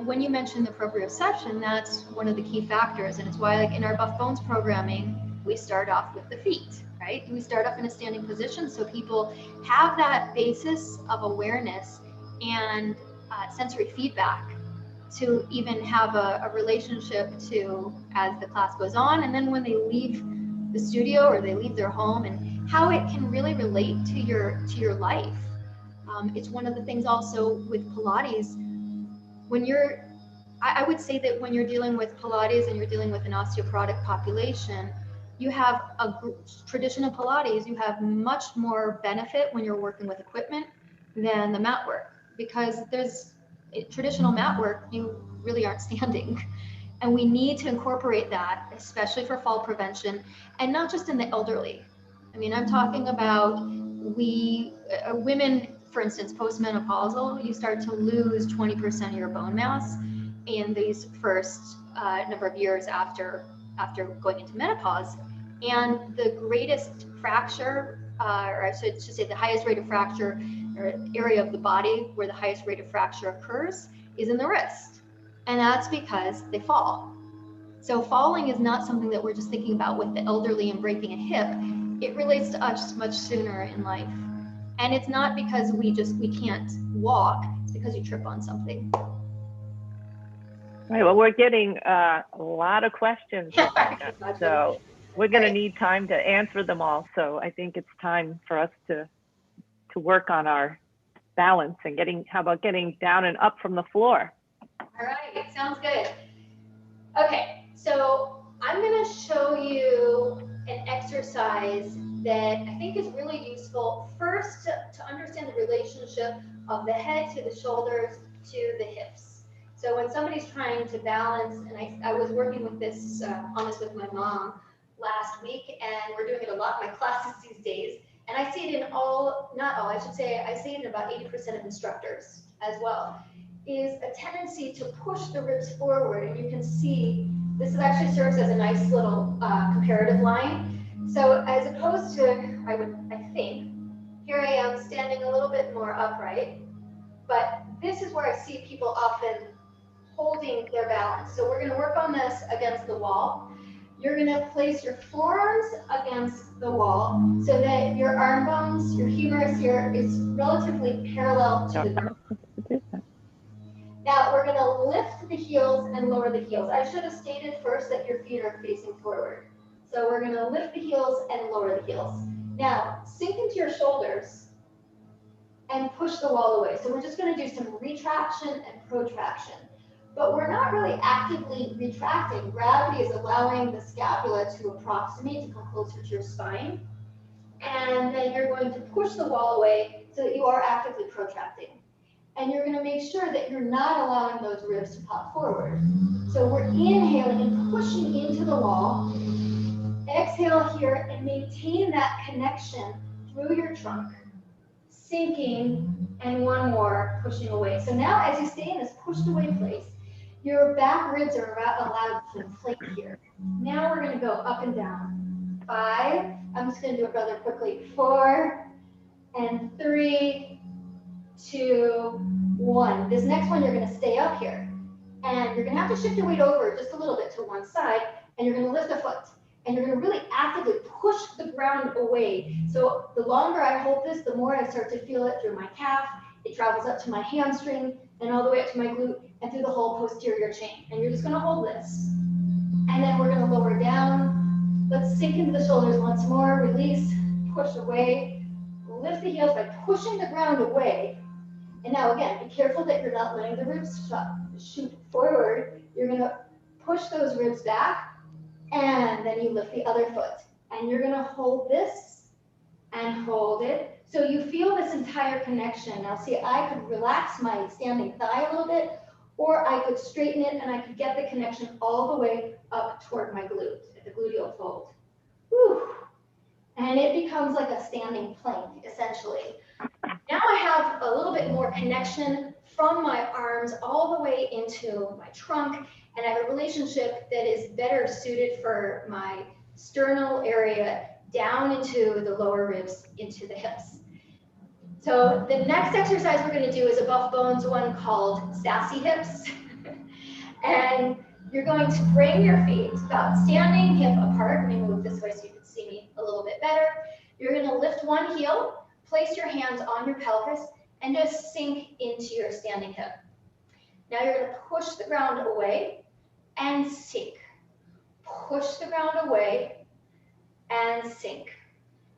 when you mention the proprioception, that's one of the key factors, and it's why like in our Buff Bones programming, we start off with the feet, right? We start off in a standing position so people have that basis of awareness and sensory feedback to even have a relationship to as the class goes on, and then when they leave the studio or they leave their home, and how it can really relate to your life. It's one of the things also with Pilates. When I would say that when you're dealing with Pilates and you're dealing with an osteoporotic population, you have traditional Pilates, you have much more benefit when you're working with equipment than the mat work, because there's traditional mat work, you really aren't standing. And we need to incorporate that, especially for fall prevention, and not just in the elderly. I mean, I'm talking about women, for instance, postmenopausal, you start to lose 20% of your bone mass in these first number of years after going into menopause. And the greatest fracture, or I should say the highest rate of fracture, or area of the body where the highest rate of fracture occurs, is in the wrist. And that's because they fall. So falling is not something that we're just thinking about with the elderly and breaking a hip. It relates to us much sooner in life. And it's not because we can't walk, it's because you trip on something. Right, well, we're getting a lot of questions, Rebekah, so we're going to need time to answer them all. So I think it's time for us to work on our balance and how about getting down and up from the floor? All right, sounds good. Okay, so I'm going to show you an exercise that I think is really useful. First, to understand the relationship of the head to the shoulders to the hips. So when somebody's trying to balance, and I was working with this on this with my mom last week, and we're doing it a lot in my classes these days. And I see it in I see it in about 80% of instructors as well, is a tendency to push the ribs forward. And you can see this actually serves as a nice little comparative line. So as opposed to, I think, here I am standing a little bit more upright, but this is where I see people often holding their balance. So we're going to work on this against the wall. You're going to place your forearms against the wall so that your arm bones, your humerus here is relatively parallel to the ground. Now we're going to lift the heels and lower the heels. I should have stated first that your feet are facing forward. So we're going to lift the heels and lower the heels. Now sink into your shoulders and push the wall away. So we're just going to do some retraction and protraction. But we're not really actively retracting. Gravity is allowing the scapula to approximate, to come closer to your spine. And then you're going to push the wall away so that you are actively protracting. And you're going to make sure that you're not allowing those ribs to pop forward. So we're inhaling and pushing into the wall. Exhale here and maintain that connection through your trunk. Sinking, and one more, pushing away. So now as you stay in this pushed away place, your back ribs are allowed to inflate here. Now we're going to go up and down. 5, I'm just going to do it rather quickly. 4, and 3, 2, 1. This next one, you're going to stay up here. And you're going to have to shift your weight over just a little bit to one side, and you're going to lift a foot. And you're going to really actively push the ground away. So the longer I hold this, the more I start to feel it through my calf. It travels up to my hamstring, and all the way up to my glute, and through the whole posterior chain. And you're just going to hold this. And then we're going to lower down. Let's sink into the shoulders once more. Release, push away. Lift the heels by pushing the ground away. And now again, be careful that you're not letting the ribs shoot forward. You're going to push those ribs back, and then you lift the other foot. And you're going to hold this and hold it. So you feel this entire connection. Now see, I could relax my standing thigh a little bit, or I could straighten it and I could get the connection all the way up toward my glute, at the gluteal fold. Whew. And it becomes like a standing plank, essentially. Now I have a little bit more connection from my arms all the way into my trunk, and I have a relationship that is better suited for my sternal area down into the lower ribs, into the hips. So the next exercise we're going to do is a buff bones one called sassy hips. And you're going to bring your feet about standing hip apart. Let me move this way so you can see me a little bit better. You're going to lift one heel, place your hands on your pelvis, and just sink into your standing hip. Now you're going to push the ground away and sink. Push the ground away and sink.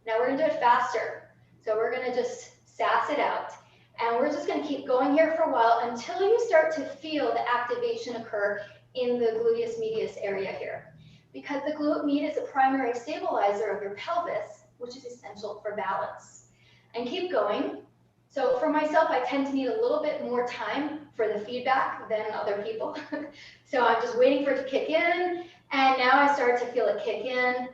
Now we're going to do it faster. So we're going to just sass it out. And we're just going to keep going here for a while until you start to feel the activation occur in the gluteus medius area here. Because the glute med is a primary stabilizer of your pelvis, which is essential for balance. And keep going. So for myself, I tend to need a little bit more time for the feedback than other people. So I'm just waiting for it to kick in. And now I start to feel it kick in.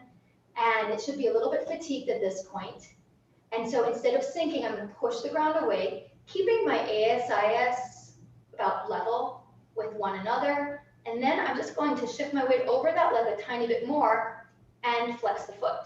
And it should be a little bit fatigued at this point. And so instead of sinking, I'm going to push the ground away, keeping my ASIS about level with one another. And then I'm just going to shift my weight over that leg a tiny bit more and flex the foot.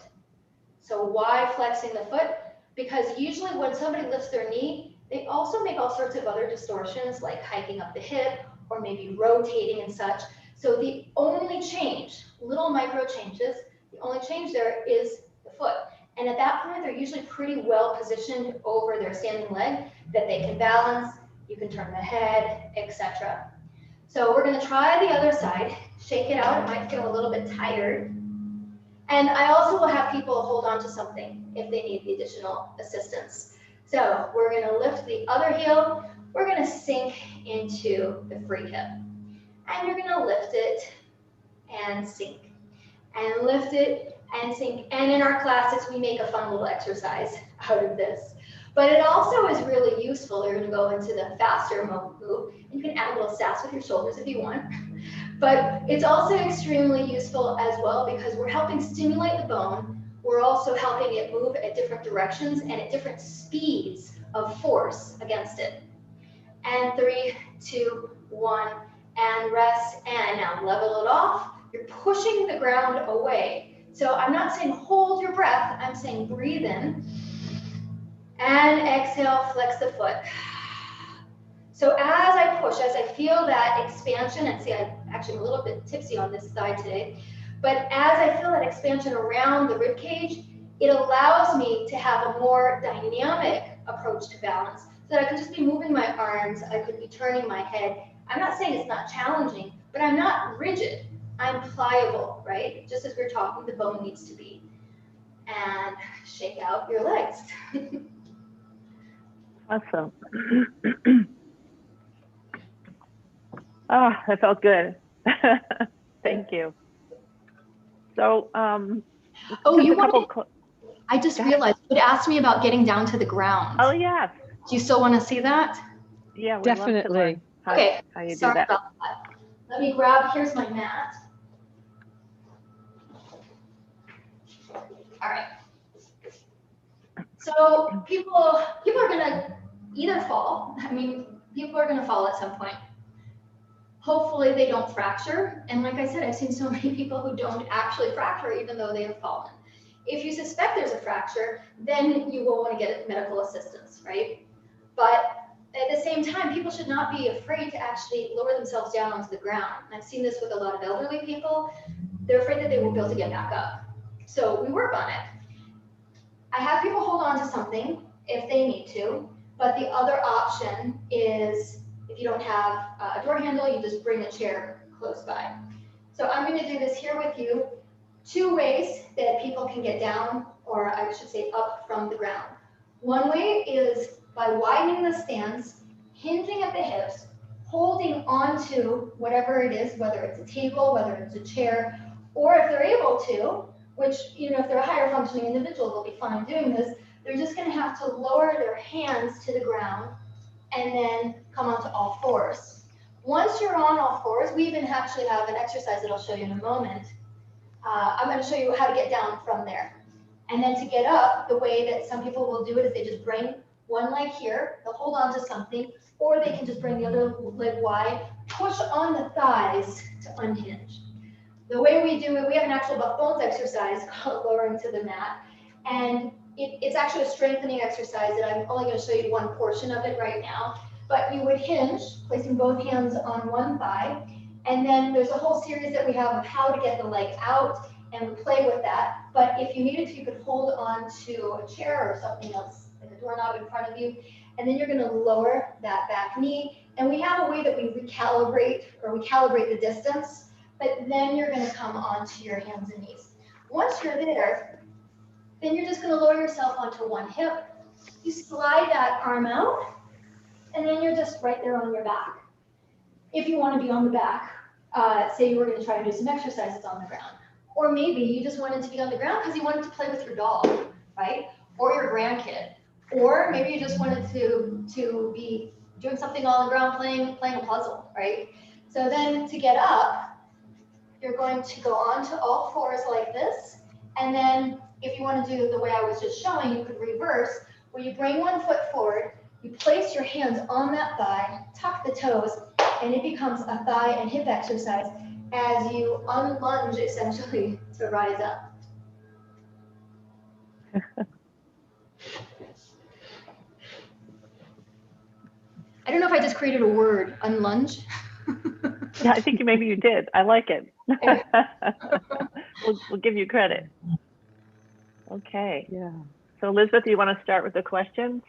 So why flexing the foot? Because usually when somebody lifts their knee, they also make all sorts of other distortions like hiking up the hip or maybe rotating and such. So the only change, little micro changes, the only change there is the foot. And at that point, they're usually pretty well positioned over their standing leg that they can balance, you can turn the head, etc. So we're going to try the other side, shake it out. It might feel a little bit tired. And I also will have people hold on to something if they need the additional assistance. So we're going to lift the other heel. We're going to sink into the free hip. And you're going to lift it and sink. And lift it and sink. And in our classes, we make a fun little exercise out of this. But it also is really useful. You're going to go into the faster move. You can add a little sass with your shoulders if you want. But it's also extremely useful as well because we're helping stimulate the bone. We're also helping it move at different directions and at different speeds of force against it. And 3, 2, 1, and rest. And now level it off. You're pushing the ground away. So I'm not saying hold your breath. I'm saying breathe in. And exhale, flex the foot. So as I push, as I feel that expansion, and see, I'm actually a little bit tipsy on this side today, but as I feel that expansion around the rib cage, it allows me to have a more dynamic approach to balance. So that I could just be moving my arms, I could be turning my head. I'm not saying it's not challenging, but I'm not rigid. I'm pliable, right? Just as we're talking, the bone needs to be. And shake out your legs. Awesome. Ah, that felt good. Thank you. So, oh, you wanted, I just realized you had asked me about getting down to the ground. Oh, yes. Do you still want to see that? Yeah, we'd Definitely. love to learn how you Sorry do that. about that. Let me grab, here's my mat. All right. So people are gonna either fall. I mean, people are gonna fall at some point. Hopefully they don't fracture. And like I said, I've seen so many people who don't actually fracture even though they have fallen. If you suspect there's a fracture, then you will want to get medical assistance, right? But at the same time, people should not be afraid to actually lower themselves down onto the ground. And I've seen this with a lot of elderly people. They're afraid that they won't be able to get back up. So we work on it. I have people hold on to something if they need to, but the other option is if you don't have a door handle, you just bring a chair close by. So I'm going to do this here with you. 2 ways that people can get down, or I should say up from the ground. One way is by widening the stance, hinging at the hips, holding onto whatever it is, whether it's a table, whether it's a chair, or if they're able to, which, you know, if they're a higher functioning individual, they'll be fine doing this. They're just going to have to lower their hands to the ground and then come onto all fours. Once you're on all fours, we even actually have an exercise that I'll show you in a moment. I'm going to show you how to get down from there. And then to get up, the way that some people will do it is they just bring one leg here, they'll hold on to something, or they can just bring the other leg wide, push on the thighs to unhinge. The way we do it, we have an actual buff bones exercise called lowering to the mat. And it's actually a strengthening exercise, and I'm only going to show you one portion of it right now. But you would hinge, placing both hands on one thigh, and then there's a whole series that we have of how to get the leg out, and we play with that. But if you needed to, you could hold on to a chair or something else, like a doorknob in front of you, and then you're going to lower that back knee. And we have a way that we recalibrate, or we calibrate the distance, but then you're going to come onto your hands and knees. Once you're there, then you're just going to lower yourself onto one hip. You slide that arm out, and then you're just right there on your back. If you want to be on the back, say you were going to try to do some exercises on the ground. Or maybe you just wanted to be on the ground because you wanted to play with your dog, right? Or your grandkid. Or maybe you just wanted to be doing something on the ground, playing a puzzle, right? So then to get up, you're going to go onto all fours like this. And then if you want to do it the way I was just showing, you could reverse, where you bring one foot forward, you place your hands on that thigh, tuck the toes, and it becomes a thigh and hip exercise as you unlunge essentially to rise up. I don't know if I just created a word, unlunge. Yeah, I think maybe you did. I like it. We'll give you credit. Okay. Yeah. So Elizabeth, you want to start with the questions?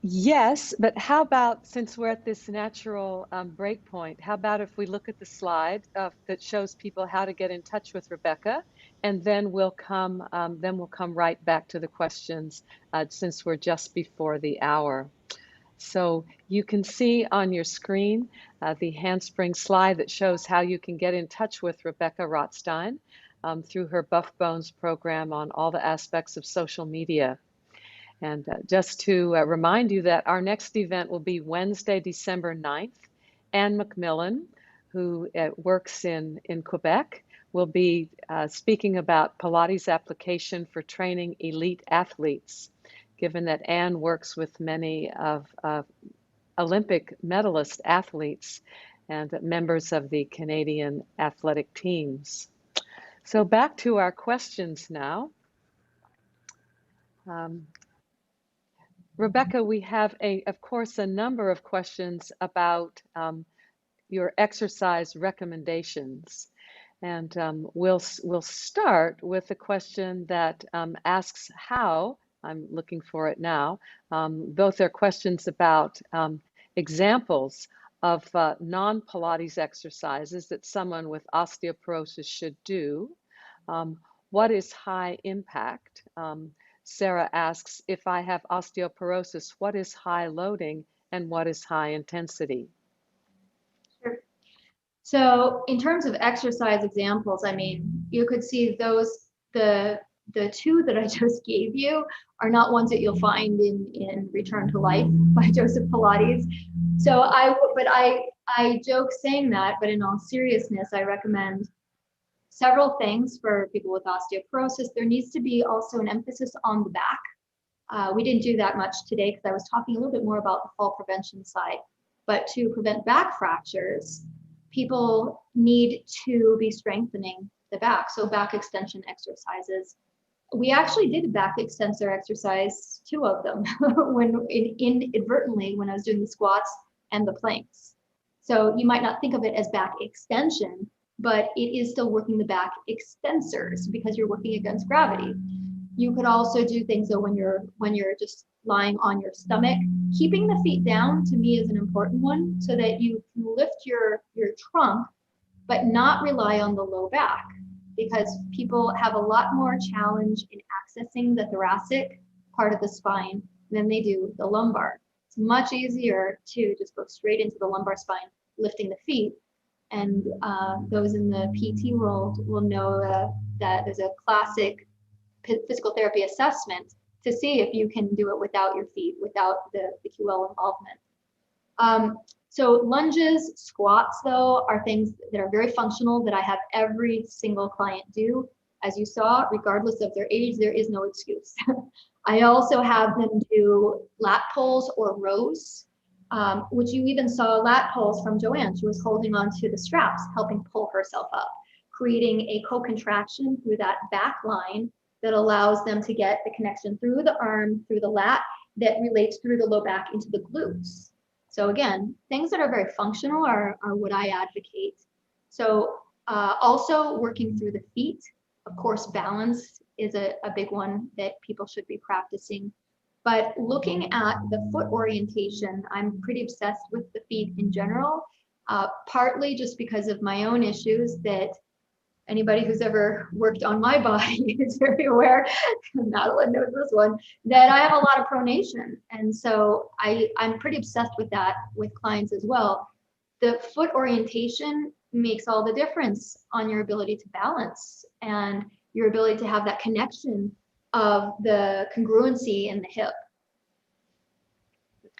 Yes, but how about, since we're at this natural break point, how about if we look at the slide that shows people how to get in touch with Rebekah, and then we'll come right back to the questions since we're just before the hour. So you can see on your screen the handspring slide that shows how you can get in touch with Rebekah Rotstein through her Buff Bones program on all the aspects of social media. And just to remind you that our next event will be Wednesday, December 9th. Anne McMillan, who works in Quebec, will be speaking about Pilates application for training elite athletes, given that Anne works with many of Olympic medalist athletes and members of the Canadian athletic teams. So back to our questions now. Rebekah, we have, of course, a number of questions about your exercise recommendations. And we'll start with a question that asks how, I'm looking for it now, both are questions about examples of non-Pilates exercises that someone with osteoporosis should do. What is high impact? Sarah asks, if I have osteoporosis, what is high loading and what is high intensity? Sure. So in terms of exercise examples, I mean, you could see those, the two that I just gave you are not ones that you'll find in Return to Life by Joseph Pilates. So I joke saying that, but in all seriousness, I recommend several things for people with osteoporosis. There needs to be also an emphasis on the back. We didn't do that much today because I was talking a little bit more about the fall prevention side. But to prevent back fractures, people need to be strengthening the back. So back extension exercises. We actually did a back extensor exercise, 2 of them, inadvertently when I was doing the squats and the planks. So you might not think of it as back extension, but it is still working the back extensors because you're working against gravity. You could also do things though when you're just lying on your stomach. Keeping the feet down to me is an important one so that you can lift your trunk, but not rely on the low back, because people have a lot more challenge in accessing the thoracic part of the spine than they do the lumbar. It's much easier to just go straight into the lumbar spine, lifting the feet. And those in the PT world will know that there's a classic physical therapy assessment to see if you can do it without your feet, without the QL involvement. So lunges, squats, though, are things that are very functional that I have every single client do. As you saw, regardless of their age, there is no excuse. I also have them do lat pulls or rows, which you even saw lat pulls from Joanne. She was holding onto the straps, helping pull herself up, creating a co-contraction through that back line that allows them to get the connection through the arm, through the lat, that relates through the low back into the glutes. So again, things that are very functional are what I advocate. So also working through the feet. Of course, balance is a big one that people should be practicing. But looking at the foot orientation, I'm pretty obsessed with the feet in general, partly just because of my own issues that anybody who's ever worked on my body is very aware, Madeline knows this one, that I have a lot of pronation. And so I'm pretty obsessed with that with clients as well. The foot orientation makes all the difference on your ability to balance and your ability to have that connection of the congruency in the hip.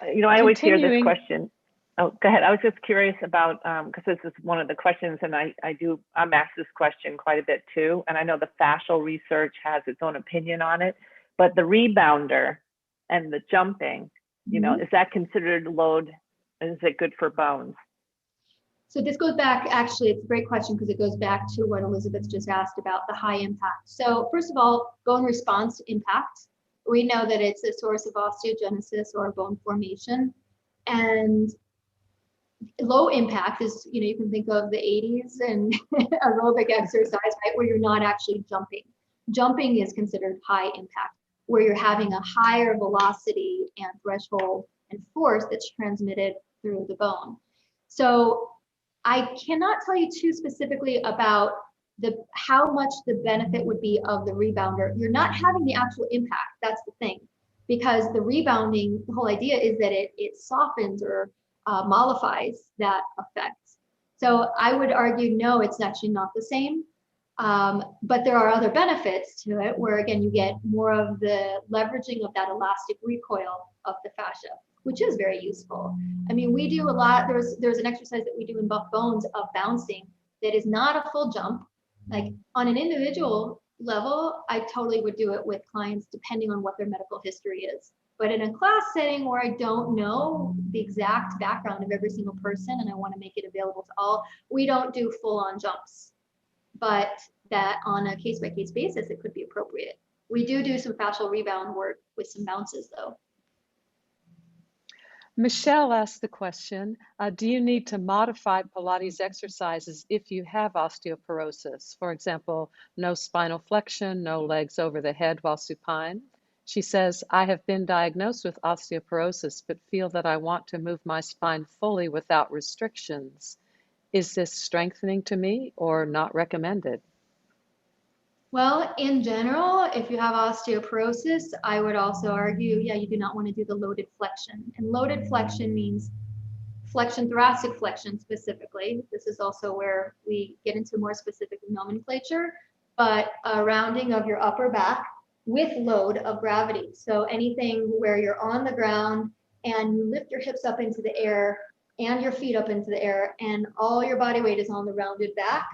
You know, I always hear this question. Oh, go ahead. I was just curious about, because this is one of the questions, and I'm asked this question quite a bit too. And I know the fascial research has its own opinion on it, but the rebounder and the jumping, you know, is that considered load? And is it good for bones? So this goes back, actually, it's a great question because it goes back to what Elizabeth just asked about the high impact. So first of all, bone response to impact. We know that it's a source of osteogenesis or bone formation. And low impact is, you know, you can think of the 80s and aerobic exercise, right, where you're not actually jumping. Jumping is considered high impact, where you're having a higher velocity and threshold and force that's transmitted through the bone. So I cannot tell you too specifically about how much the benefit would be of the rebounder. You're not having the actual impact, that's the thing, because the rebounding, the whole idea is that it softens or mollifies that effect. So I would argue, no, it's actually not the same. But there are other benefits to it where, again, you get more of the leveraging of that elastic recoil of the fascia, which is very useful. I mean, we do a lot, there's an exercise that we do in Buff Bones of bouncing that is not a full jump. Like on an individual level, I totally would do it with clients depending on what their medical history is. But in a class setting where I don't know the exact background of every single person and I want to make it available to all, we don't do full-on jumps. But that on a case-by-case basis, it could be appropriate. We do some fascial rebound work with some bounces though. Michelle asked the question, do you need to modify Pilates exercises if you have osteoporosis? For example, no spinal flexion, no legs over the head while supine. She says, I have been diagnosed with osteoporosis, but feel that I want to move my spine fully without restrictions. Is this strengthening to me or not recommended? Well, in general, if you have osteoporosis, I would also argue, yeah, you do not want to do the loaded flexion. And loaded flexion means flexion, thoracic flexion specifically. This is also where we get into more specific nomenclature, but a rounding of your upper back with load of gravity. So anything where you're on the ground and you lift your hips up into the air and your feet up into the air and all your body weight is on the rounded back,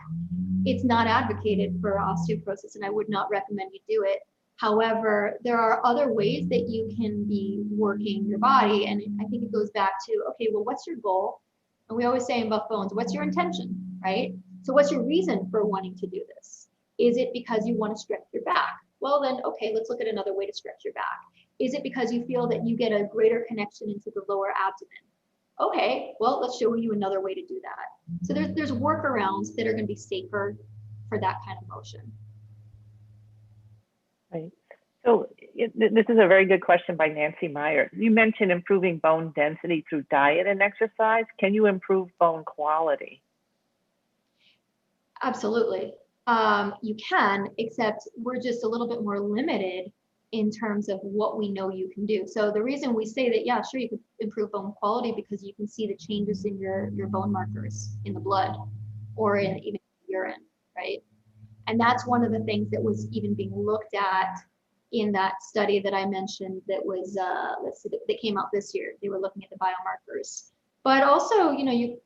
it's not advocated for osteoporosis and I would not recommend you do it. However, there are other ways that you can be working your body. And I think it goes back to, okay, well, what's your goal? And we always say in Buff Bones, what's your intention, right? So what's your reason for wanting to do this? Is it because you want to stretch your back? Well, then, okay, let's look at another way to stretch your back. Is it because you feel that you get a greater connection into the lower abdomen? Okay, well, let's show you another way to do that. So there's workarounds that are going to be safer for that kind of motion. Right. So this is a very good question by Nancy Meyer. You mentioned improving bone density through diet and exercise. Can you improve bone quality? Absolutely. You can, except we're just a little bit more limited in terms of what we know you can do. So the reason we say that, yeah, sure, you could improve bone quality because you can see the changes in your bone markers in the blood or in even urine, right? And that's one of the things that was even being looked at in that study that I mentioned that was, let's see, that came out this year. They were looking at the biomarkers. But also, you know,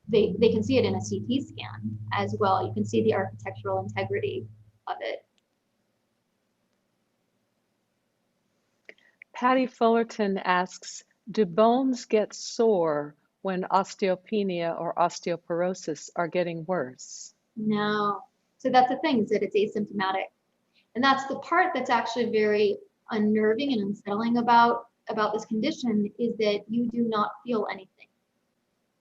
they can see it in a CT scan as well. You can see the architectural integrity of it. Patty Fullerton asks, do bones get sore when osteopenia or osteoporosis are getting worse? No. So that's the thing, is that it's asymptomatic. And that's the part that's actually very unnerving and unsettling about this condition, is that you do not feel anything.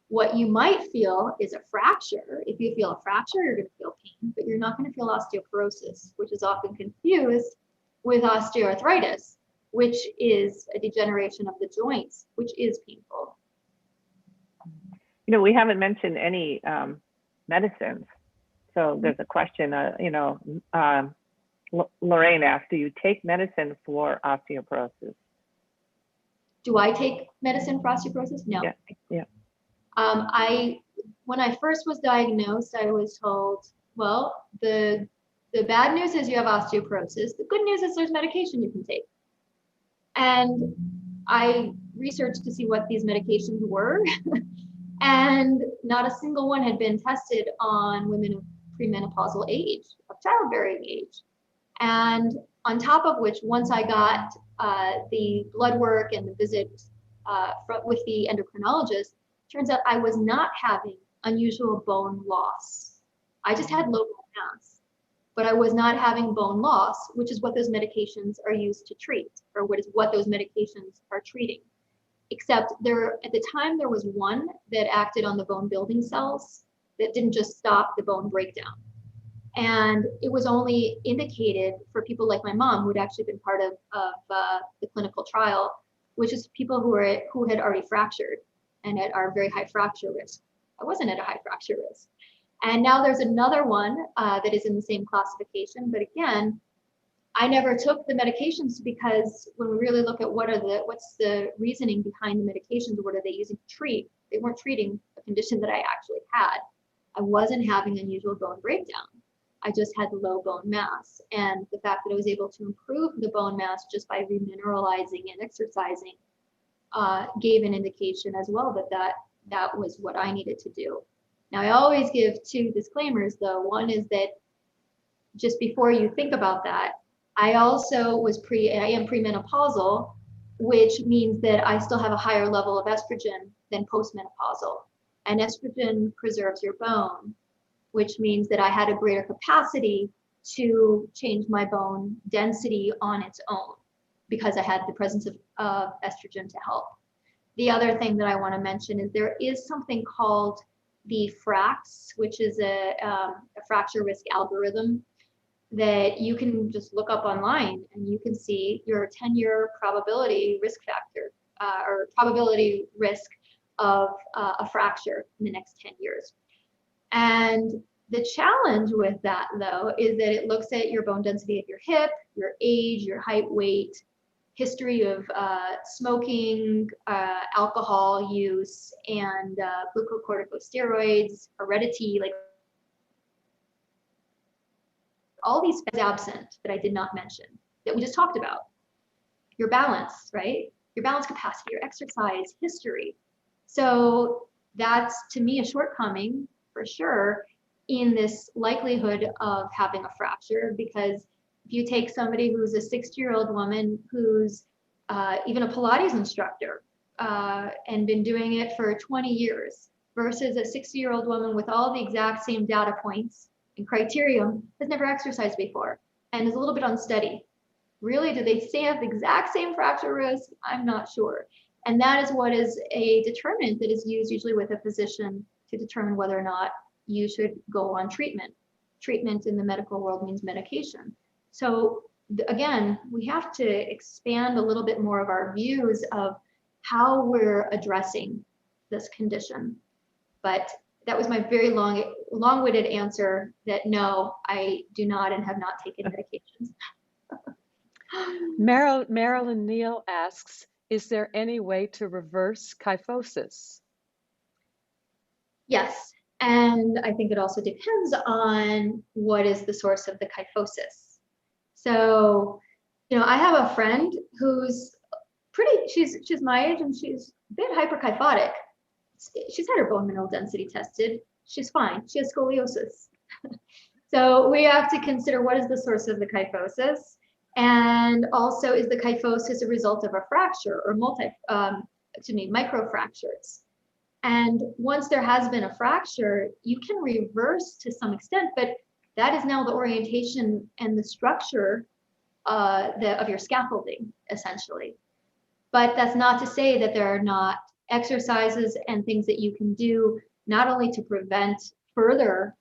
What you might feel is a fracture. If you feel a fracture, you're going to feel pain, but you're not going to feel osteoporosis, which is often confused with osteoarthritis, which is a degeneration of the joints, which is painful. You know, we haven't mentioned any medicines. So there's a question, Lorraine asked, do you take medicine for osteoporosis? Do I take medicine for osteoporosis? No. Yeah. When I first was diagnosed, I was told, well, the bad news is you have osteoporosis. The good news is there's medication you can take. And I researched to see what these medications were, and not a single one had been tested on women of premenopausal age, of childbearing age. And on top of which, once I got the blood work and the visit with the endocrinologist, turns out I was not having unusual bone loss. I just had low bone mass, but I was not having bone loss, which is what those medications are used to treat, or what those medications are treating. Except at the time, there was one that acted on the bone building cells that didn't just stop the bone breakdown. And it was only indicated for people like my mom, who had actually been part of the clinical trial, which is people who had already fractured and are very high fracture risk. I wasn't at a high fracture risk. And now there's another one that is in the same classification. But again, I never took the medications, because when we really look at what's the reasoning behind the medications, what are they using to treat, they weren't treating a condition that I actually had. I wasn't having unusual bone breakdown. I just had low bone mass. And the fact that I was able to improve the bone mass just by remineralizing and exercising gave an indication as well that was what I needed to do. Now, I always give two disclaimers, though. One is that just before you think about that, I also I am premenopausal, which means that I still have a higher level of estrogen than postmenopausal. And estrogen preserves your bone, which means that I had a greater capacity to change my bone density on its own, because I had the presence of estrogen to help. The other thing that I want to mention is there is something called the FRAX, which is a fracture risk algorithm that you can just look up online, and you can see your 10-year probability risk factor or probability risk of a fracture in the next 10 years. And the challenge with that, though, is that it looks at your bone density at your hip, your age, your height, weight, history of smoking, alcohol use, and glucocorticosteroids, heredity, like all these things absent that I did not mention, that we just talked about. Your balance, right? Your balance capacity, your exercise history. So that's, to me, a shortcoming for sure in this likelihood of having a fracture, because if you take somebody who's a 60-year-old woman who's even a Pilates instructor and been doing it for 20 years versus a 60-year-old woman with all the exact same data points and criterion, has never exercised before and is a little bit unsteady. Really, do they have the exact same fracture risk? I'm not sure. And that is what is a determinant that is used usually with a physician to determine whether or not you should go on treatment. Treatment in the medical world means medication. So again, we have to expand a little bit more of our views of how we're addressing this condition. But that was my very long-winded answer that no, I do not and have not taken medications. Marilyn Neal asks, is there any way to reverse kyphosis? Yes, and I think it also depends on what is the source of the kyphosis. So, I have a friend who's she's my age and she's a bit hyperkyphotic. She's had her bone mineral density tested. She's fine. She has scoliosis. So we have to consider what is the source of the kyphosis, and also is the kyphosis a result of a fracture or microfractures. And once there has been a fracture, you can reverse to some extent, but that is now the orientation and the structure of your scaffolding, essentially. But that's not to say that there are not exercises and things that you can do, not only to prevent further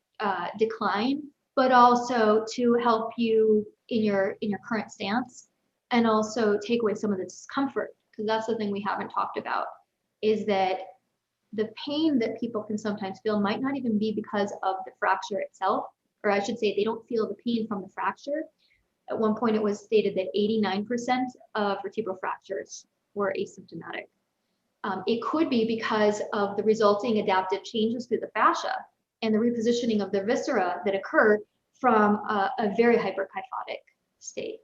decline, but also to help you in your current stance, and also take away some of the discomfort, because that's the thing we haven't talked about, is that the pain that people can sometimes feel might not even be because of the fracture itself, or I should say they don't feel the pain from the fracture. At one point it was stated that 89% of vertebral fractures were asymptomatic. It could be because of the resulting adaptive changes through the fascia and the repositioning of the viscera that occurred from a very hyperkyphotic state.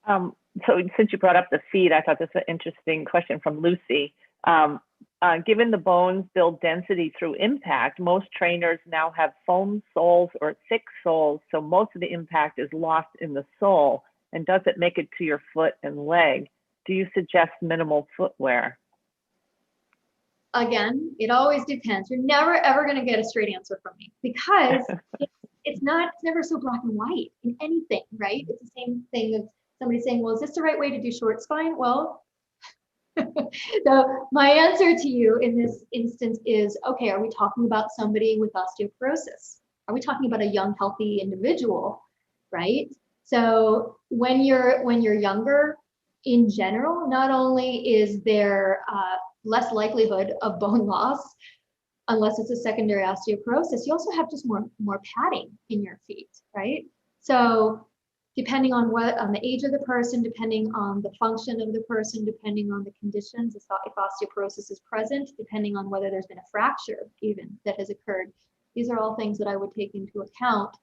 So since you brought up the feet, I thought this was an interesting question from Lucy. Given the bones build density through impact, most trainers now have foam soles or thick soles, so most of the impact is lost in the sole. And does it make it to your foot and leg? Do you suggest minimal footwear? Again, it always depends. You're never ever going to get a straight answer from me, because it's never so black and white in anything, right? It's the same thing as somebody saying, well, is this the right way to do short spine? Well, so my answer to you in this instance is, okay, are we talking about somebody with osteoporosis? Are we talking about a young, healthy individual, right? So when you're younger, in general, not only is there less likelihood of bone loss, unless it's a secondary osteoporosis, you also have just more padding in your feet, right? So depending on the age of the person, depending on the function of the person, depending on the conditions, if osteoporosis is present, depending on whether there's been a fracture even that has occurred, these are all things that I would take into account.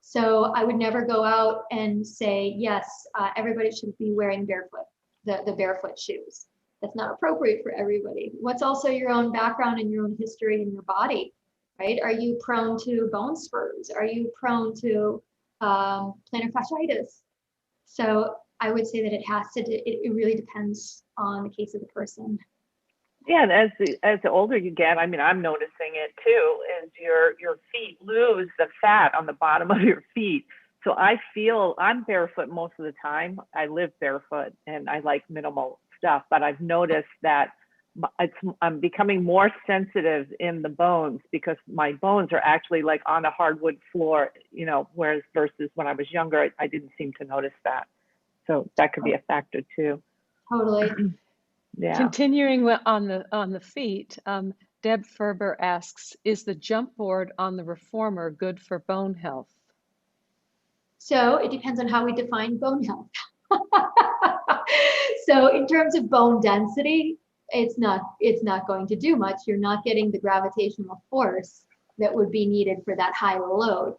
So I would never go out and say, yes, everybody should be wearing barefoot, the barefoot shoes. That's not appropriate for everybody. What's also your own background and your own history in your body, right? Are you prone to bone spurs? Are you prone to plantar fasciitis? So I would say that it really depends on the case of the person. Yeah, and as the older you get, I mean, I'm noticing it too, is your feet lose the fat on the bottom of your feet. So I feel I'm barefoot most of the time. I live barefoot and I like minimal stuff, but I've noticed that I'm becoming more sensitive in the bones, because my bones are actually like on a hardwood floor, you know, whereas versus when I was younger, I didn't seem to notice that. So that could be a factor too. Totally. Yeah. Continuing on the feet, Deb Ferber asks, is the jump board on the reformer good for bone health? So it depends on how we define bone health. So in terms of bone density, it's not going to do much. You're not getting the gravitational force that would be needed for that high load.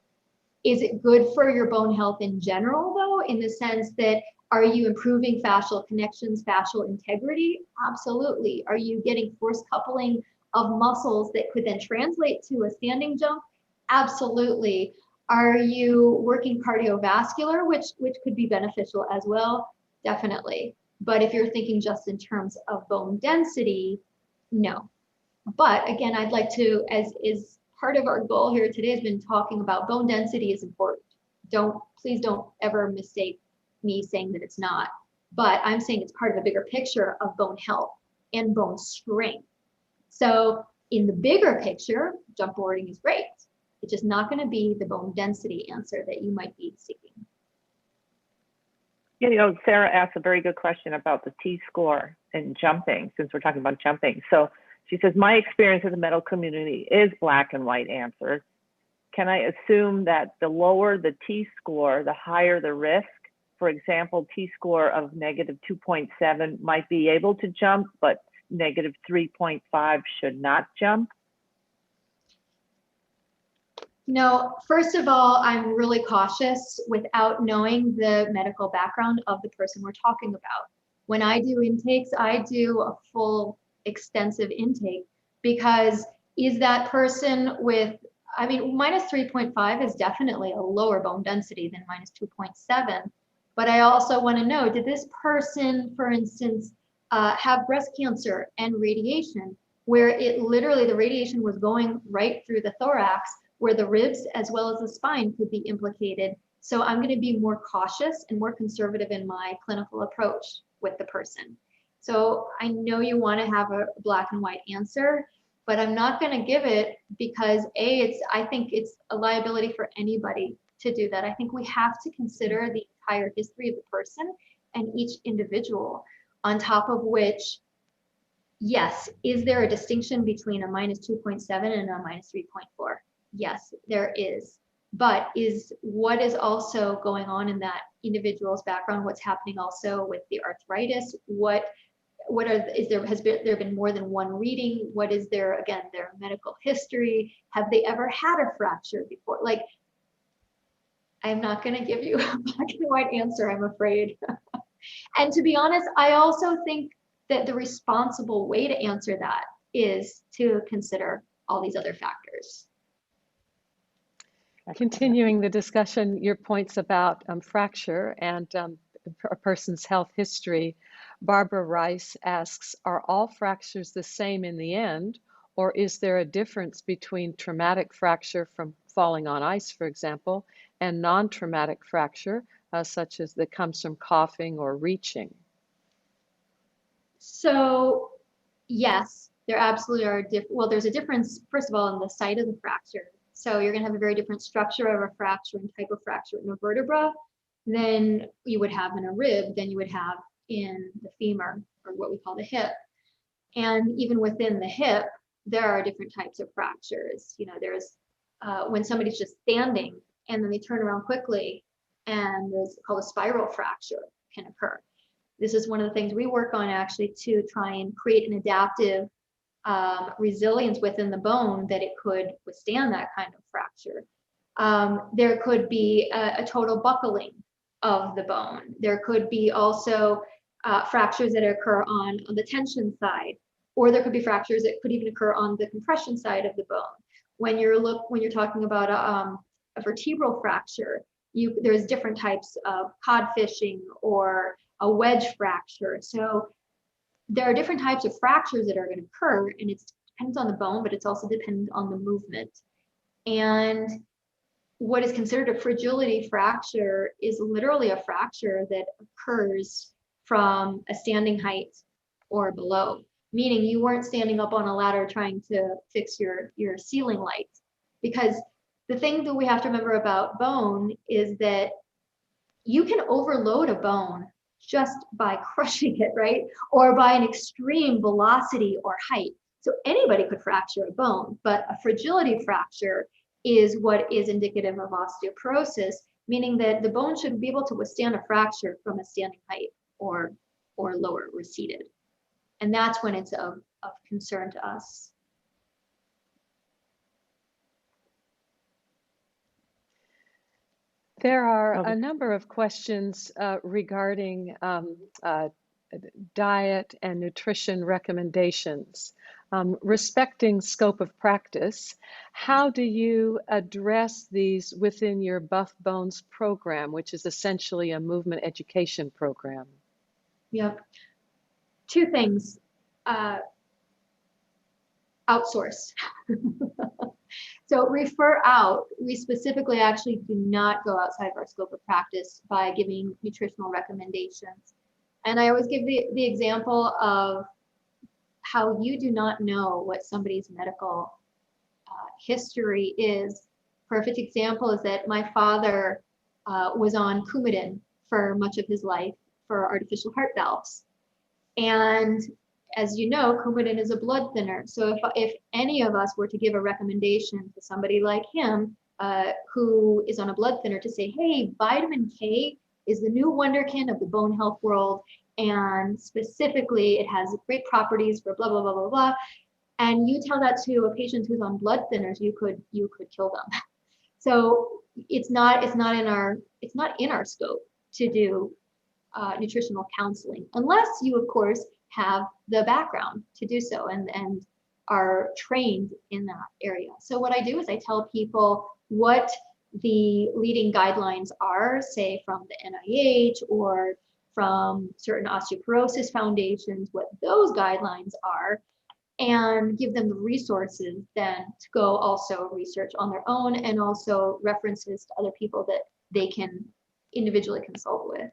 Is it good for your bone health in general, though, in the sense that are you improving fascial connections, fascial integrity? Absolutely. Are you getting force coupling of muscles that could then translate to a standing jump? Absolutely. Are you working cardiovascular, which could be beneficial as well? Definitely. But if you're thinking just in terms of bone density, no. But again, I'd like to, as is part of our goal here today, has been talking about bone density is important. Please don't ever mistake me saying that it's not. But I'm saying it's part of a bigger picture of bone health and bone strength. So in the bigger picture, jump boarding is great. It's just not going to be the bone density answer that you might be seeking. You know, Sarah asked a very good question about the T-score and jumping, since we're talking about jumping. So she says, my experience with the medical community is black and white answers. Can I assume that the lower the T-score, the higher the risk? For example, T-score of negative 2.7 might be able to jump, but negative 3.5 should not jump? No, first of all, I'm really cautious without knowing the medical background of the person we're talking about. When I do intakes, I do a full extensive intake, because is that person with, I mean, minus 3.5 is definitely a lower bone density than minus 2.7. But I also want to know, did this person, for instance, have breast cancer and radiation? where it literally, the radiation was going right through the thorax, where the ribs as well as the spine could be implicated. So I'm going to be more cautious and more conservative in my clinical approach with the person. So I know you want to have a black and white answer, but I'm not going to give it because I think it's a liability for anybody to do that. I think we have to consider the entire history of the person and each individual, on top of which, yes, is there a distinction between a -2.7 and a -3.4? Yes, there is. But what is also going on in that individual's background? What's happening also with the arthritis? Has there been more than one reading? What is their medical history? Have they ever had a fracture before? Like, I'm not going to give you a black and white answer, I'm afraid. And to be honest, I also think that the responsible way to answer that is to consider all these other factors. Continuing the discussion, your points about fracture and a person's health history, Barbara Rice asks, are all fractures the same in the end, or is there a difference between traumatic fracture from falling on ice, for example, and non-traumatic fracture, such as that comes from coughing or reaching? So yes, there absolutely are. Well, there's a difference, first of all, in the site of the fracture. So you're going to have a very different structure of a fracture and type of fracture in a vertebra than you would have in a rib, than you would have in the femur, or what we call the hip. And even within the hip, there are different types of fractures. You know, there's when somebody's just standing and then they turn around quickly, and there's called a spiral fracture can occur. This is one of the things we work on, actually, to try and create an adaptive resilience within the bone that it could withstand that kind of fracture. There could be a total buckling of the bone. There could be also fractures that occur on the tension side, or there could be fractures that could even occur on the compression side of the bone. When you're talking about a vertebral fracture, there's different types of codfishing or a wedge fracture. So there are different types of fractures that are going to occur, and it depends on the bone, but it's also dependent on the movement. And what is considered a fragility fracture is literally a fracture that occurs from a standing height or below, meaning you weren't standing up on a ladder trying to fix your ceiling light. Because the thing that we have to remember about bone is that you can overload a bone just by crushing it, right? Or by an extreme velocity or height. So anybody could fracture a bone, but a fragility fracture is what is indicative of osteoporosis, meaning that the bone should be able to withstand a fracture from a standing height or lower or seated. And that's when it's of concern to us. There are a number of questions regarding diet and nutrition recommendations. Respecting scope of practice, how do you address these within your Buff Bones program, which is essentially a movement education program? Yep. Two things. Outsource. So refer out. We specifically actually do not go outside of our scope of practice by giving nutritional recommendations. And I always give the example of how you do not know what somebody's medical history is. Perfect example is that my father was on Coumadin for much of his life for artificial heart valves. And as you know, Coumadin is a blood thinner. So if any of us were to give a recommendation to somebody like him who is on a blood thinner to say, hey, vitamin K is the new wonderkin of the bone health world, and specifically it has great properties for blah, blah, blah, blah, blah. And you tell that to a patient who's on blood thinners, you could kill them. So it's not in our scope to do nutritional counseling, unless you, of course, have the background to do so and are trained in that area. So what I do is I tell people what the leading guidelines are, say from the NIH or from certain osteoporosis foundations, what those guidelines are. and give them the resources then to go also research on their own, and also references to other people that they can individually consult with.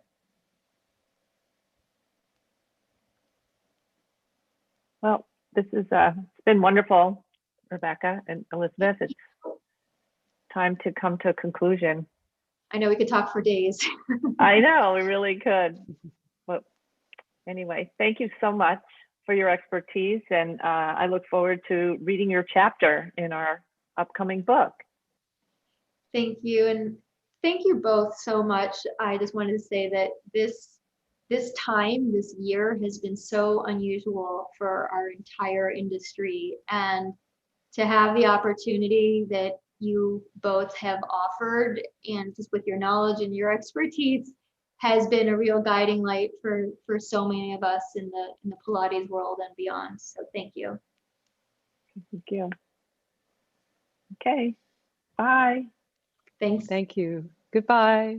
Well, this is it's been wonderful, Rebekah and Elizabeth. It's time to come to a conclusion. I know we could talk for days. I know, we really could. But anyway, thank you so much for your expertise, and I look forward to reading your chapter in our upcoming book. Thank you, and thank you both so much. I just wanted to say that this year has been so unusual for our entire industry, and to have the opportunity that you both have offered, and just with your knowledge and your expertise, has been a real guiding light for so many of us in the Pilates world and beyond. So thank you. Thank you. Okay, bye. Thanks. Thank you. Goodbye.